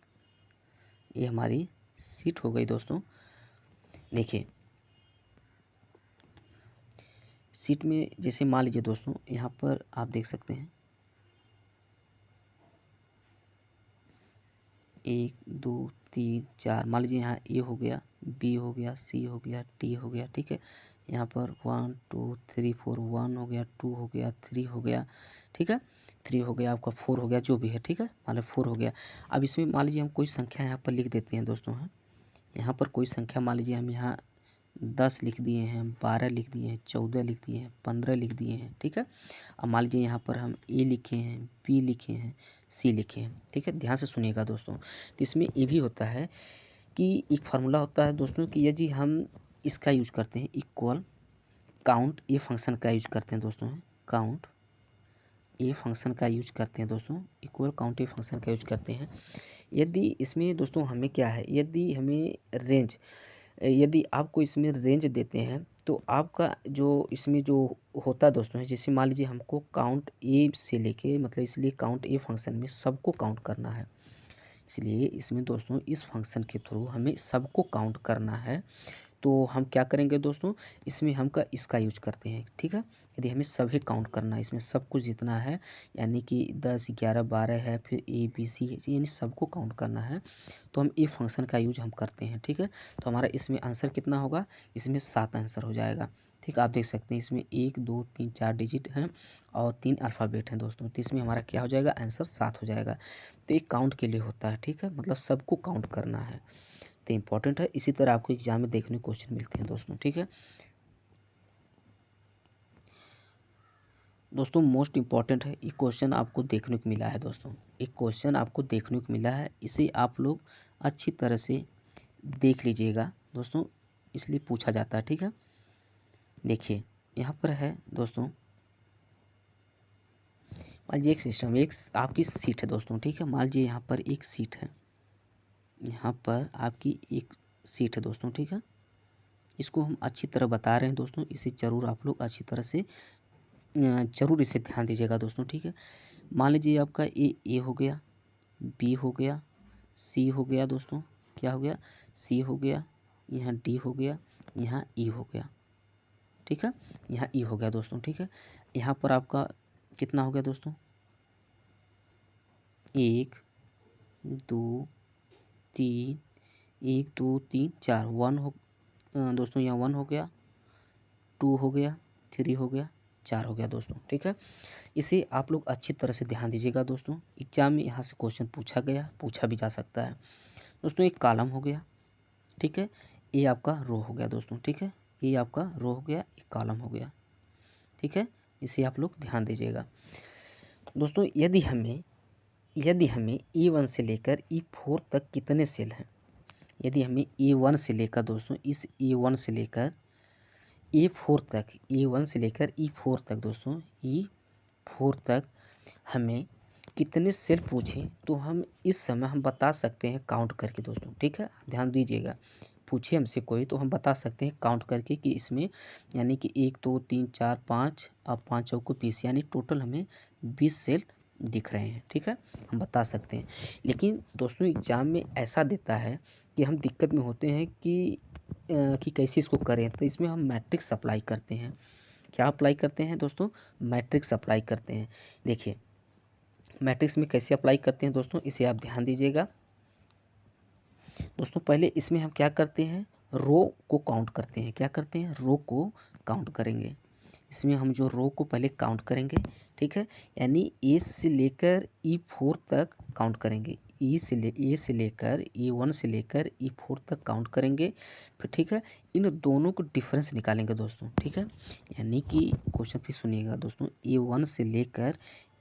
ये हमारी सीट हो गई दोस्तों। देखिए सीट में जैसे मान लीजिए दोस्तों, यहाँ पर आप देख सकते हैं 1 2 3 4, मान लीजिए यहाँ ए हो गया, बी हो गया, सी हो गया, डी हो गया, ठीक है। यहाँ पर 1 2 3 4, 1 हो गया, 2 हो गया, 3 हो गया, ठीक है, 3 हो गया, आपका 4 हो गया, जो भी है, ठीक है, मान लो 4 हो गया। अब इसमें मान लीजिए हम कोई संख्या यहाँ पर लिख देते हैं दोस्तों, हैं यहाँ पर कोई संख्या मान लीजिए हम यहाँ 10 लिख दिए हैं, 12 लिख दिए हैं, 14 लिख दिए हैं, 15 लिख दिए हैं, ठीक है। अब मान लीजिए यहाँ पर हम ए लिखे हैं, बी लिखे हैं, सी लिखे हैं, ठीक है, ध्यान से सुनिएगा दोस्तों। तो इसमें ये भी होता है कि एक फार्मूला होता है दोस्तों कि यदि हम इसका यूज करते हैं इक्वल काउंट ए फंक्शन का यूज करते हैं दोस्तों, काउंट ए फंक्शन का यूज करते हैं दोस्तों, इक्वल काउंट ए फंक्शन का यूज करते हैं। यदि इसमें दोस्तों हमें क्या है, यदि हमें रेंज, यदि आपको इसमें रेंज देते हैं तो आपका जो इसमें जो होता है दोस्तों है, जैसे मान लीजिए हमको काउंट ए से लेके मतलब इसलिए काउंट ए फंक्शन में सबको काउंट करना है, इसलिए इसमें दोस्तों इस फंक्शन के थ्रू हमें सबको काउंट करना है। तो हम क्या करेंगे दोस्तों, इसमें हम का इसका यूज करते हैं, ठीक है। यदि हमें सभी काउंट करना है, इसमें सब कुछ जितना है यानी कि 10 11 12 है, फिर ए बी सी यानी सबको काउंट करना है, तो हम ए फंक्शन का यूज हम करते हैं, ठीक है। तो हमारा इसमें आंसर कितना होगा, इसमें 7 आंसर हो जाएगा, ठीक। आप देख सकते हैं इसमें 1 2 3 4 डिजिट हैं और 3 अल्फ़ाबेट हैं दोस्तों, तो इसमें हमारा क्या हो जाएगा, आंसर 7 हो जाएगा। तो एक काउंट के लिए होता है, ठीक है, मतलब सबको काउंट करना है, तो इम्पॉर्टेंट है। इसी तरह आपको एग्जाम में देखने को क्वेश्चन मिलते हैं दोस्तों, ठीक है दोस्तों। मोस्ट इम्पॉर्टेंट है, एक क्वेश्चन आपको देखने को मिला है दोस्तों, एक क्वेश्चन आपको देखने को मिला है, इसे आप लोग अच्छी तरह से देख लीजिएगा दोस्तों, इसलिए पूछा जाता है, ठीक है। देखिए यहाँ पर है दोस्तों, मान लीजिए एक सिस्टम, एक आपकी सीट है दोस्तों, ठीक है। मान लीजिए यहाँ पर एक सीट है, यहाँ पर आपकी एक सीट है दोस्तों, ठीक है। इसको हम अच्छी तरह बता रहे हैं दोस्तों, इसे ज़रूर आप लोग अच्छी तरह से ज़रूर इसे ध्यान दीजिएगा दोस्तों, ठीक है। मान लीजिए आपका ए हो गया, बी हो गया, सी हो गया दोस्तों, क्या हो गया, सी हो गया, यहाँ डी हो गया, यहाँ ई हो गया, ठीक है, यहाँ ई हो गया दोस्तों, ठीक है। यहाँ पर आपका कितना हो गया दोस्तों, 1 2 3, 1 2 3 4, 1 हो दोस्तों, यहाँ 1 हो गया, 2 हो गया, 3 हो गया, 4 हो गया दोस्तों, ठीक है। इसे आप लोग अच्छी तरह से ध्यान दीजिएगा दोस्तों, एग्जाम में यहाँ से क्वेश्चन पूछा भी जा सकता है दोस्तों। एक कॉलम हो गया, ठीक है, ये आपका रो हो गया दोस्तों, ठीक है, ये आपका रो हो गया, एक कॉलम हो गया, ठीक है। इसे आप लोग ध्यान दीजिएगा दोस्तों। यदि हमें E1 से लेकर E4 तक कितने सेल हैं, यदि हमें E1 से लेकर दोस्तों, इस E1 से लेकर E4 तक, E1 से लेकर E4 तक दोस्तों, E4 तक हमें कितने सेल पूछे, तो हम इस समय हम बता सकते हैं काउंट करके दोस्तों, ठीक है। ध्यान दीजिएगा, पूछे हमसे कोई तो हम बता सकते हैं काउंट करके कि इसमें यानी कि 1 2 3 4 5 और 5 चौको 20 यानी टोटल हमें 20 सेल दिख रहे हैं, ठीक है, हम बता सकते हैं। लेकिन दोस्तों एग्ज़ाम में ऐसा देता है कि हम दिक्कत में होते हैं कि कैसे इसको करें, तो इसमें हम मैट्रिक्स अप्लाई करते हैं। क्या अप्लाई करते हैं दोस्तों, मैट्रिक्स अप्लाई करते हैं। देखिए मैट्रिक्स में कैसे अप्लाई करते हैं दोस्तों, इसे आप ध्यान दीजिएगा दोस्तों। पहले इसमें हम क्या करते हैं, रो को काउंट करते हैं, क्या करते हैं, रो को काउंट करेंगे। इसमें हम जो रो को पहले काउंट करेंगे, ठीक है, यानी ए से लेकर E4 तक काउंट करेंगे, ए से लेकर E1 से लेकर E4 तक काउंट करेंगे, फिर ठीक है, इन दोनों को डिफरेंस निकालेंगे दोस्तों, ठीक है। यानी कि क्वेश्चन फिर सुनिएगा दोस्तों, E1 से लेकर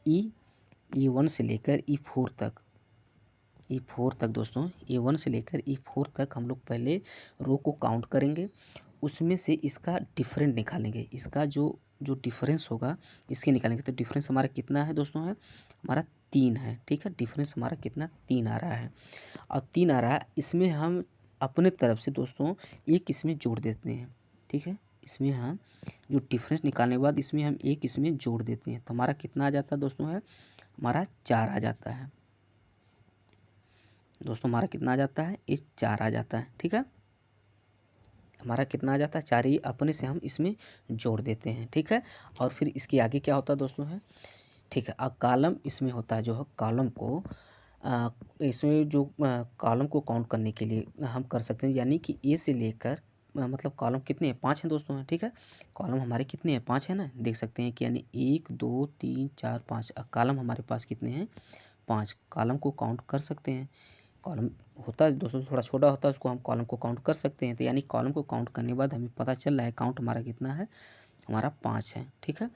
E1 से लेकर E4 तक, E4 तक दोस्तों, E1 से लेकर E4 तक हम लोग पहले रो को काउंट करेंगे, उसमें से इसका डिफरेंट निकालेंगे, इसका जो जो डिफरेंस होगा इसके निकालेंगे। तो डिफरेंस हमारा कितना है दोस्तों, है हमारा 3 है, ठीक है। डिफरेंस हमारा कितना 3 आ रहा है, और 3 आ रहा है, इसमें हम अपने तरफ से दोस्तों एक इसमें जोड़ देते हैं, ठीक है। इसमें हम जो डिफरेंस निकालने के बाद इसमें हम एक इसमें जोड़ देते हैं, तो हमारा कितना आ जाता है दोस्तों, है हमारा 4 आ जाता है दोस्तों, हमारा कितना आ जाता है, इस 4 आ जाता है, ठीक है। हमारा कितना आ जाता है, 4 ही अपने से हम इसमें जोड़ देते हैं, ठीक है। और फिर इसके आगे क्या होता है दोस्तों, है ठीक है। अब कॉलम इसमें होता है, जो है कॉलम को इसमें जो कॉलम को काउंट करने के लिए हम कर सकते हैं, यानी कि ए से लेकर मतलब कॉलम कितने हैं, 5 हैं दोस्तों, हैं ठीक है। कॉलम हमारे कितने हैं, 5 है ना, देख सकते हैं कि यानी 1 2 3 4 5 कॉलम हमारे पास कितने हैं, 5 कॉलम को काउंट कर सकते हैं। कॉलम होता है दोस्तों थोड़ा छोटा होता है, उसको हम कॉलम को काउंट कर सकते हैं। तो यानी कॉलम को काउंट करने के बाद हमें पता चल रहा है काउंट हमारा कितना है, हमारा 5 है, ठीक है।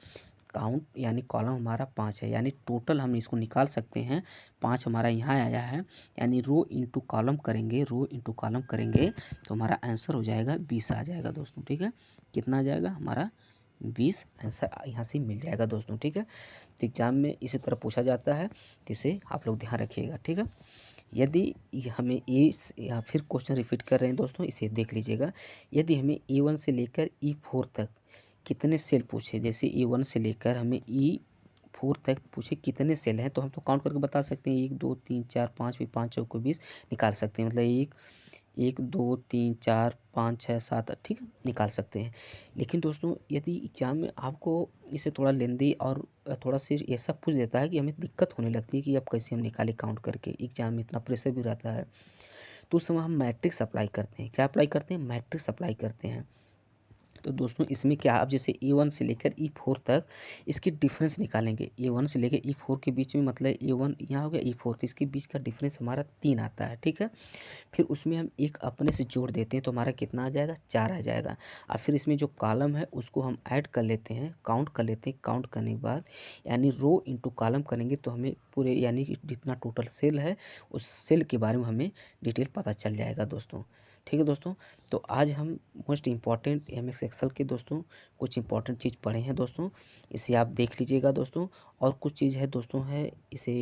काउंट यानी कॉलम हमारा 5 है, यानी टोटल हम इसको निकाल सकते हैं। 5 हमारा यहाँ आया है, यानी रो इंटू कॉलम करेंगे, तो हमारा आंसर हो जाएगा 20 आ जाएगा दोस्तों। ठीक है, कितना आ जाएगा हमारा 20 आंसर यहाँ से मिल जाएगा दोस्तों। ठीक है, तो एग्जाम में इसी तरह पूछा जाता है, तो इसे आप लोग ध्यान रखिएगा। ठीक है, यदि हमें या फिर क्वेश्चन रिपीट कर रहे हैं दोस्तों, इसे देख लीजिएगा। यदि हमें E1 से लेकर E4 तक कितने सेल पूछे, जैसे E1 से लेकर हमें E4 तक पूछे कितने सेल हैं, तो हम तो काउंट करके बता सकते हैं, 1 2 3 4 5, फिर 5 चौको 20 निकाल सकते हैं, मतलब 1 2 3 4 5 6 7 ठीक है, निकाल सकते हैं। लेकिन दोस्तों यदि एग्जाम में आपको इसे थोड़ा लेंदी और थोड़ा सा ऐसा पूछ देता है कि हमें दिक्कत होने लगती है कि अब कैसे हम निकालें काउंट करके, एग्जाम में इतना प्रेशर भी रहता है, तो उस समय हम मैट्रिक्स अप्लाई करते हैं। क्या अप्लाई करते हैं? मैट्रिक्स अप्लाई करते हैं। तो दोस्तों इसमें क्या, आप जैसे E1 से लेकर E4 तक इसकी डिफरेंस निकालेंगे। E1 से लेकर E4 के बीच में, मतलब E1 यहाँ हो गया, E4, तो इसके बीच का डिफरेंस हमारा 3 आता है। ठीक है, फिर उसमें हम एक अपने से जोड़ देते हैं, तो हमारा कितना आ जाएगा? 4 आ जाएगा। और फिर इसमें जो कॉलम है उसको हम ऐड कर लेते हैं, काउंट कर लेते हैं। काउंट करने के बाद यानी रो इंटू कॉलम करेंगे, तो हमें पूरे यानी कि जितना टोटल सेल है उस सेल के बारे में हमें डिटेल पता चल जाएगा दोस्तों। ठीक है दोस्तों, तो आज हम मोस्ट इम्पॉर्टेंट MS एक्सेल के दोस्तों कुछ इंपॉर्टेंट चीज़ पढ़े हैं दोस्तों, इसे आप देख लीजिएगा दोस्तों। और कुछ चीज़ है दोस्तों है इसे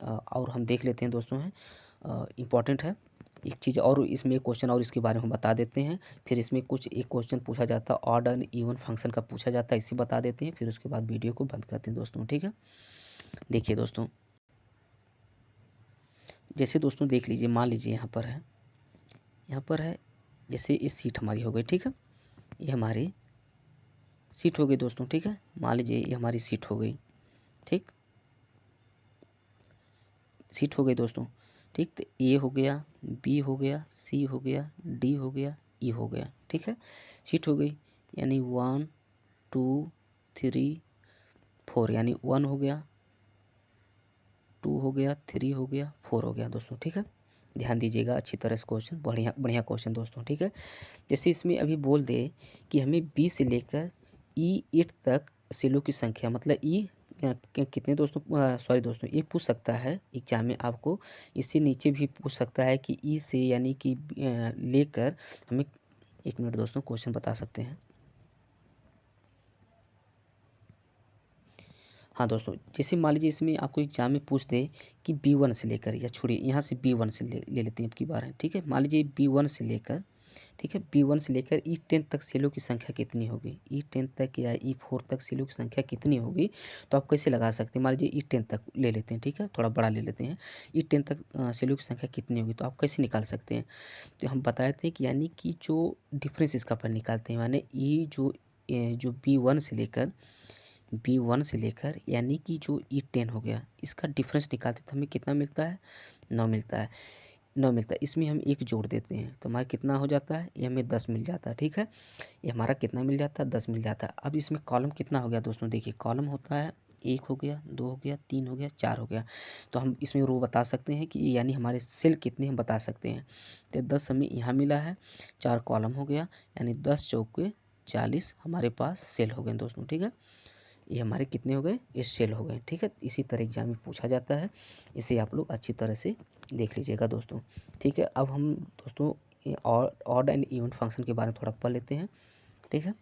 और हम देख लेते हैं दोस्तों, है इम्पॉर्टेंट है एक चीज़, और इसमें एक क्वेश्चन और इसके बारे में बता देते हैं। फिर इसमें कुछ एक क्वेश्चन पूछा जाता है, ऑड एंड इवन फंक्शन का पूछा जाता है, इसे बता देते हैं। फिर उसके बाद वीडियो को बंद करते हैं दोस्तों। ठीक है, देखिए दोस्तों, जैसे दोस्तों देख लीजिए, मान लीजिए यहाँ पर है जैसे ये सीट हमारी हो गई। ठीक है, ये हमारी सीट हो गई दोस्तों। ठीक है, मान लीजिए ये हमारी सीट हो गई। ठीक, सीट हो गई दोस्तों। ठीक, तो A हो गया, B हो गया, C हो गया, D हो गया, E हो गया। ठीक है, सीट हो गई, यानी 1 2 3 4, यानी 1 हो गया, 2 हो गया, 3 हो गया, 4 हो गया दोस्तों। ठीक है, ध्यान दीजिएगा अच्छी तरह से, क्वेश्चन बढ़िया बढ़िया क्वेश्चन दोस्तों। ठीक है, जैसे इसमें अभी बोल दे कि हमें B से लेकर E8 तक सेलों की संख्या, मतलब कितने दोस्तों, सॉरी दोस्तों, ये पूछ सकता है एग्जाम में आपको। इससे नीचे भी पूछ सकता है कि E से यानी कि लेकर हमें, 1 मिनट दोस्तों, क्वेश्चन बता सकते हैं। हाँ दोस्तों, जैसे मान लीजिए इसमें आपको एग्जाम में पूछ दे कि B1 से लेकर, या छोड़िए यहाँ से B1 से ले लेते हैं अब की बार है। ठीक है, मान लीजिए B1 से लेकर, ठीक है, B1 से लेकर E10 तक सेलों की संख्या कितनी होगी, E10 तक या E4 तक सेलों की संख्या कितनी होगी, तो आप कैसे लगा सकते हैं? मान लीजिए E10 तक ले लेते हैं। ठीक है, थोड़ा बड़ा ले लेते हैं। E10 तक सेलों की संख्या कितनी होगी, तो आप कैसे निकाल सकते हैं? तो हम बताए थे कि यानी कि जो डिफरेंस इसका पर निकालते हैं, माने जो B1 से लेकर यानी कि जो E10 हो गया, इसका डिफरेंस निकालते तो हमें कितना मिलता है? 9 मिलता है। 9 मिलता है, इसमें हम 1 जोड़ देते हैं, तो हमारा कितना हो जाता है? ये हमें 10 मिल जाता है। ठीक है, ये हमारा कितना मिल जाता है? 10 मिल जाता है। अब इसमें कॉलम कितना हो गया दोस्तों? देखिए, कॉलम होता है 1 हो गया, 2 हो गया, 3 हो गया, 4 हो गया। तो हम इसमें रो बता सकते हैं कि यानी हमारे सेल कितने हम बता सकते हैं। तो 10 हमें यहाँ मिला है, 4 कॉलम हो गया, यानी 10 चौके 40 हमारे पास सेल हो गए दोस्तों। ठीक है, ये हमारे कितने हो गए? ये सेल हो गए। ठीक है, इसी तरह एग्जाम में पूछा जाता है, इसे आप लोग अच्छी तरह से देख लीजिएगा दोस्तों। ठीक है, अब हम दोस्तों ऑड एंड इवन फंक्शन के बारे में थोड़ा पढ़ लेते हैं। ठीक है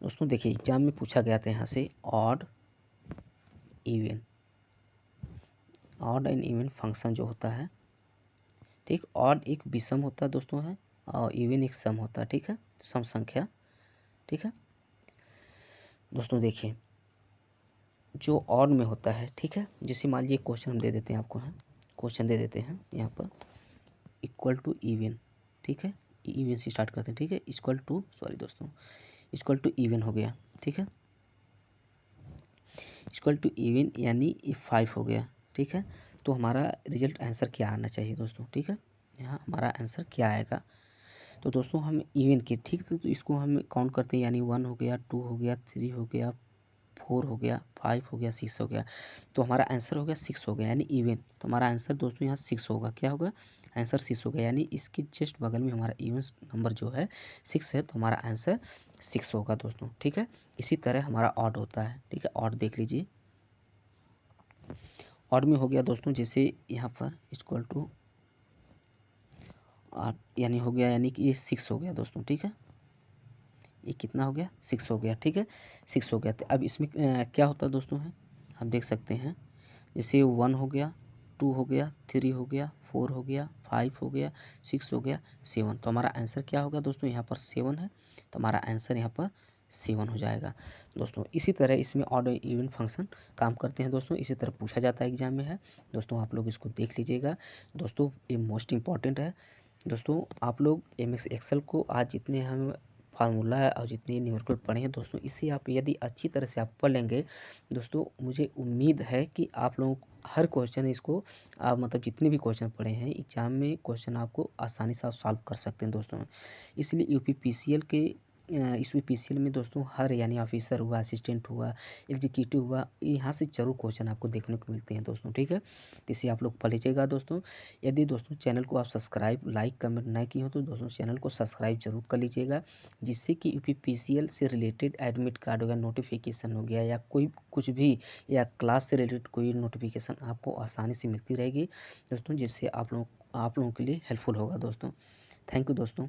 दोस्तों, देखिए एग्जाम में पूछा गया था यहाँ से even odd and even function जो होता है, ठीक, ऑड एक विषम होता है दोस्तों है, और इवन एक सम होता है। ठीक है, सम संख्या। ठीक है दोस्तों, देखिए जो ऑड में होता है, ठीक है, जैसे मान लीजिए क्वेश्चन हम दे देते हैं आपको, है क्वेश्चन दे देते हैं यहाँ पर, इक्वल टू इवन। ठीक है, इवन से स्टार्ट करते हैं। ठीक है, इक्वल टू, सॉरी दोस्तों, इक्वल टू इवन हो गया। ठीक है, इक्वल टू इवन यानी 5 हो गया। ठीक है, तो हमारा रिजल्ट आंसर क्या आना चाहिए दोस्तों? ठीक है, यहाँ हमारा आंसर क्या आएगा? तो दोस्तों हम इवन के, ठीक, तो इसको हम काउंट करते हैं, यानी 1 हो गया, 2 हो गया, 3 हो गया, 4 हो गया, 5 हो गया, 6 हो गया। तो हमारा आंसर हो गया 6 हो गया, यानी इवन। तो हमारा आंसर दोस्तों यहाँ 6 होगा। क्या होगा? आंसर 6 हो गया, यानी इसके जस्ट बगल में हमारा इवन नंबर जो है 6 है, तो हमारा आंसर 6 होगा दोस्तों। ठीक है, इसी तरह हमारा ऑड होता है। ठीक है, ऑड देख लीजिए, ऑड में हो गया दोस्तों, जैसे यहाँ पर इक्वल टू 8 यानी हो गया, यानी कि ये 6 हो गया दोस्तों। ठीक है, ये कितना हो गया, 6 हो गया। ठीक है, 6 हो गया। तो अब इसमें क्या होता है दोस्तों है, आप देख सकते हैं, जैसे 1 हो गया, 2 हो गया, 3 हो गया, 4 हो गया, 5 हो गया, 6 हो गया, 7। तो हमारा आंसर क्या होगा दोस्तों, यहाँ पर 7 है, तो हमारा आंसर यहाँ पर 7 हो जाएगा दोस्तों। इसी तरह इसमें ऑड इवन फंक्शन काम करते हैं दोस्तों, इसी तरह पूछा जाता है एग्जाम में है दोस्तों, आप लोग इसको देख लीजिएगा दोस्तों, ये मोस्ट इंपॉर्टेंट है दोस्तों। आप लोग एमएस एक्सेल को आज जितने हम फार्मूला है और जितने न्यूमेरिकल पढ़े हैं दोस्तों, इसे आप यदि अच्छी तरह से आप पढ़ लेंगे दोस्तों, मुझे उम्मीद है कि आप लोगों को हर क्वेश्चन इसको आप मतलब जितने भी क्वेश्चन पढ़े हैं एग्जाम में, क्वेश्चन आपको आसानी से आप सॉल्व कर सकते हैं दोस्तों। इसलिए यूपीपीसीएल के इस यूपीपीसीएल में दोस्तों हर यानी ऑफिसर हुआ, असिस्टेंट हुआ, एग्जीक्यूटिव हुआ, यहाँ से जरूर क्वेश्चन आपको देखने को मिलते हैं दोस्तों। ठीक है, तो इसे आप लोग पढ़ लीजिएगा दोस्तों। यदि दोस्तों चैनल को आप सब्सक्राइब, लाइक, कमेंट नहीं किए हो तो दोस्तों चैनल को सब्सक्राइब जरूर कर लीजिएगा, जिससे कि यूपीपीसीएल से रिलेटेड एडमिट कार्ड हो गया, नोटिफिकेशन हो गया, या कोई कुछ भी, या क्लास से रिलेटेड कोई नोटिफिकेशन आपको आसानी से मिलती रहेगी दोस्तों, जिससे आप लोगों के लिए हेल्पफुल होगा दोस्तों। थैंक यू दोस्तों।